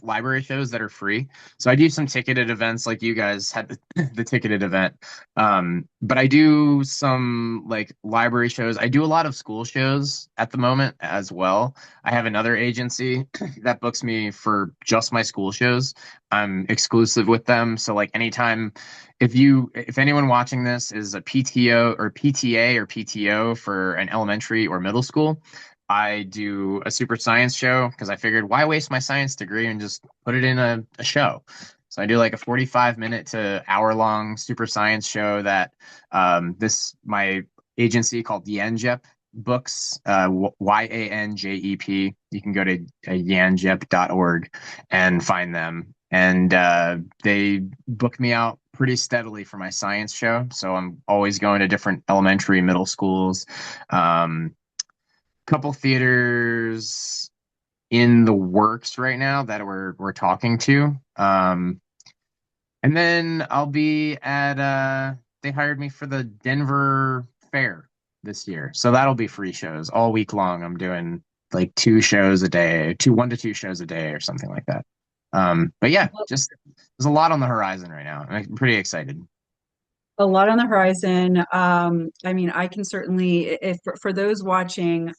library shows that are free. So I do some ticketed events like you guys had the ticketed event. But I do some like library shows. I do a lot of school shows at the moment as well. I have another agency that books me for just my school shows. I'm exclusive with them. So like anytime if anyone watching this is a PTO or PTA or PTO for an elementary or middle school, I do a super science show because I figured why waste my science degree and just put it in a show. So I do like a 45-minute to hour long super science show that this my agency called Yanjep books, Yanjep. You can go to yanjep.org and find them. And they book me out pretty steadily for my science show. So I'm always going to different elementary, middle schools. Couple theaters in the works right now that we're talking to. And then I'll be at they hired me for the Denver Fair this year. So that'll be free shows all week long. I'm doing like two shows a day, 1 to 2 shows a day or something like that. But yeah, just there's a lot on the horizon right now. I'm pretty excited. A lot on the horizon. I mean, I can certainly, if for those watching,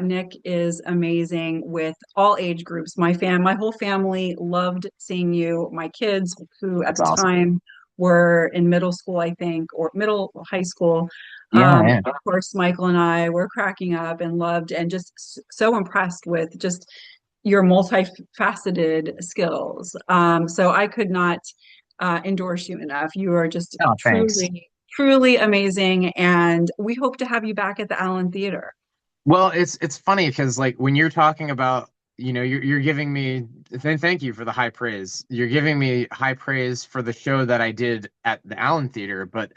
Nick is amazing with all age groups. My whole family loved seeing you. My kids, who at That's the awesome. time were in middle school, I think, or middle high school. Yeah, yeah. Of course, Michael and I were cracking up and loved and just so impressed with just your multifaceted skills. So I could not endorse you enough. You are just Oh, thanks. truly, truly amazing, and we hope to have you back at the Allen Theater. Well, it's funny because like when you're talking about, you're giving me thank you for the high praise. You're giving me high praise for the show that I did at the Allen Theater, but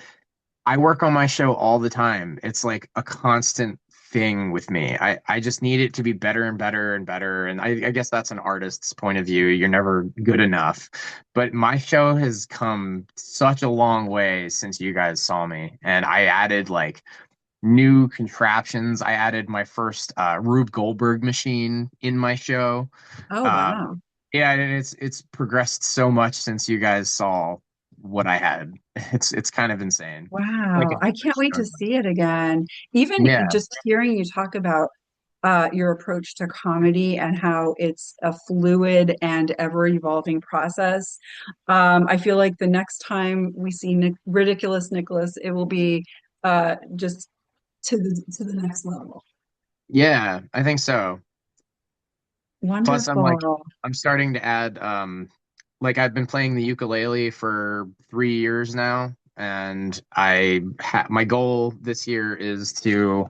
I work on my show all the time. It's like a constant thing with me. I just need it to be better and better and better. And I guess that's an artist's point of view. You're never good enough. But my show has come such a long way since you guys saw me. And I added like new contraptions. I added my first Rube Goldberg machine in my show. Oh, Um, wow. yeah, and it's progressed so much since you guys saw what I had. It's kind of insane. Like a Wow. I different can't wait show. to see it again. Even Yeah, just hearing you talk about your approach to comedy and how it's a fluid and ever evolving process. I feel like the next time we see Ridiculous Nicholas, it will be just to the next level. yeah, I think so. Plus, Wonderful. I'm starting to add like I've been playing the ukulele for 3 years now, and my goal this year is to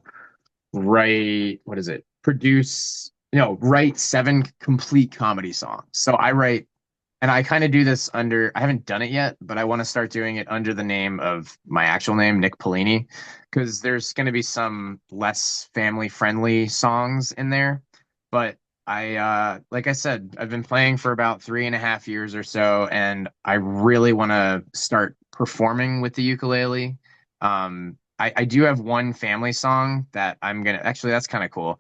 write what is it? Produce no, write 7 complete comedy songs. So I write And I kind of do this under, I haven't done it yet, but I want to start doing it under the name of my actual name, Nick Polini, because there's going to be some less family friendly songs in there. But like I said, I've been playing for about 3.5 years or so, and I really want to start performing with the ukulele. I do have one family song that I'm gonna, actually, that's kind of cool.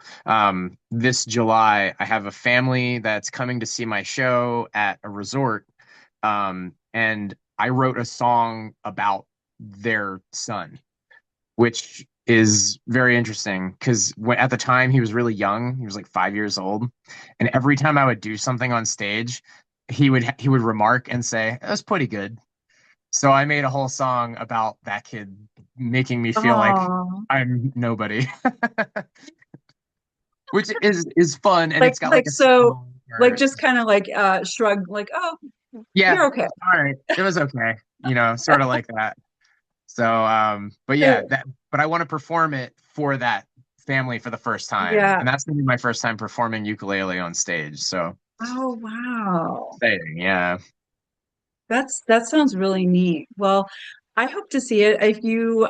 This July, I have a family that's coming to see my show at a resort. And I wrote a song about their son, which is very interesting because at the time he was really young, he was like 5 years old, and every time I would do something on stage, he would remark and say, "That was pretty good." So I made a whole song about that kid making me feel like Oh, I'm nobody, which is fun, and it's got like like a so, song like part. just kind of like shrug, like, oh, Yeah, you're okay. all right, it was okay, sort of like that. So, but yeah, So, but I want to perform it for that family for the first time, yeah. and that's gonna be my first time performing ukulele on stage. So Oh, wow. exciting, yeah, That sounds really neat. Well, I hope to see it. If you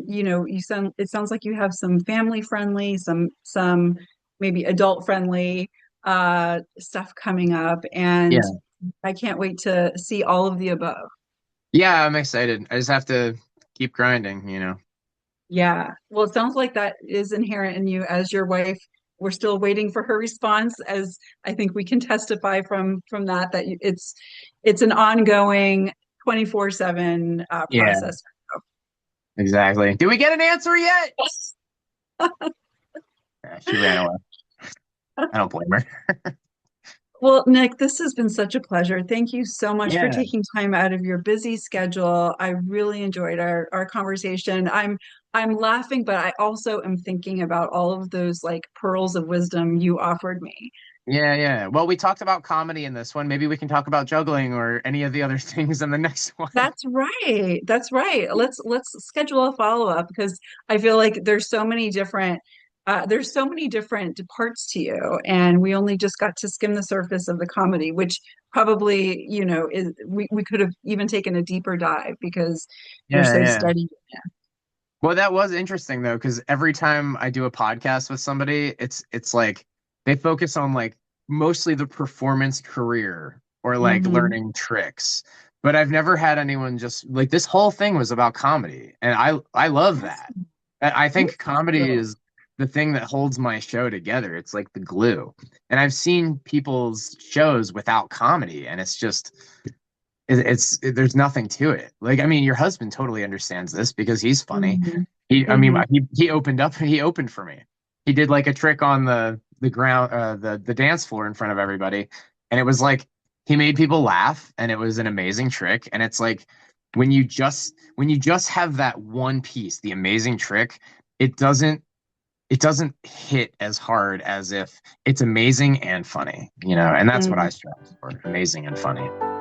you sound it sounds like you have some family friendly, some maybe adult friendly stuff coming up, and yeah, I can't wait to see all of the above. yeah. I'm excited. I just have to keep grinding. Yeah. Well, it sounds like that is inherent in you as your wife. We're still waiting for her response, as I think we can testify from that it's an ongoing 24/7 Yeah, process. exactly. Did we get an answer yet? She ran away. I don't blame her. Well, Nick, this has been such a pleasure. Thank you so much for Yeah, taking time out of your busy schedule. I really enjoyed our conversation. I'm laughing, but I also am thinking about all of those like pearls of wisdom you offered me. yeah, yeah. Well, we talked about comedy in this one. Maybe we can talk about juggling or any of the other things in the next one. That's right. That's right. Let's schedule a follow-up because I feel like there's so many different parts to you, and we only just got to skim the surface of the comedy, which probably, we could have even taken a deeper dive because you're Yeah, so yeah. steady. Well, that was interesting though, because every time I do a podcast with somebody, it's like they focus on like mostly the performance career or like Hmm. learning tricks. But I've never had anyone just like this whole thing was about comedy, and I love that. I Me think comedy too. is the thing that holds my show together. It's like the glue. And I've seen people's shows without comedy, and it's just there's nothing to it. Like, I mean, your husband totally understands this because he's funny. Hmm. I mean, Hmm. he opened for me. He did like a trick on the ground, the dance floor in front of everybody, and it was like he made people laugh, and it was an amazing trick. And it's like when you just have that one piece, the amazing trick, it doesn't it doesn't hit as hard as if it's amazing and funny, and that's what I Hmm. strive for, amazing and funny.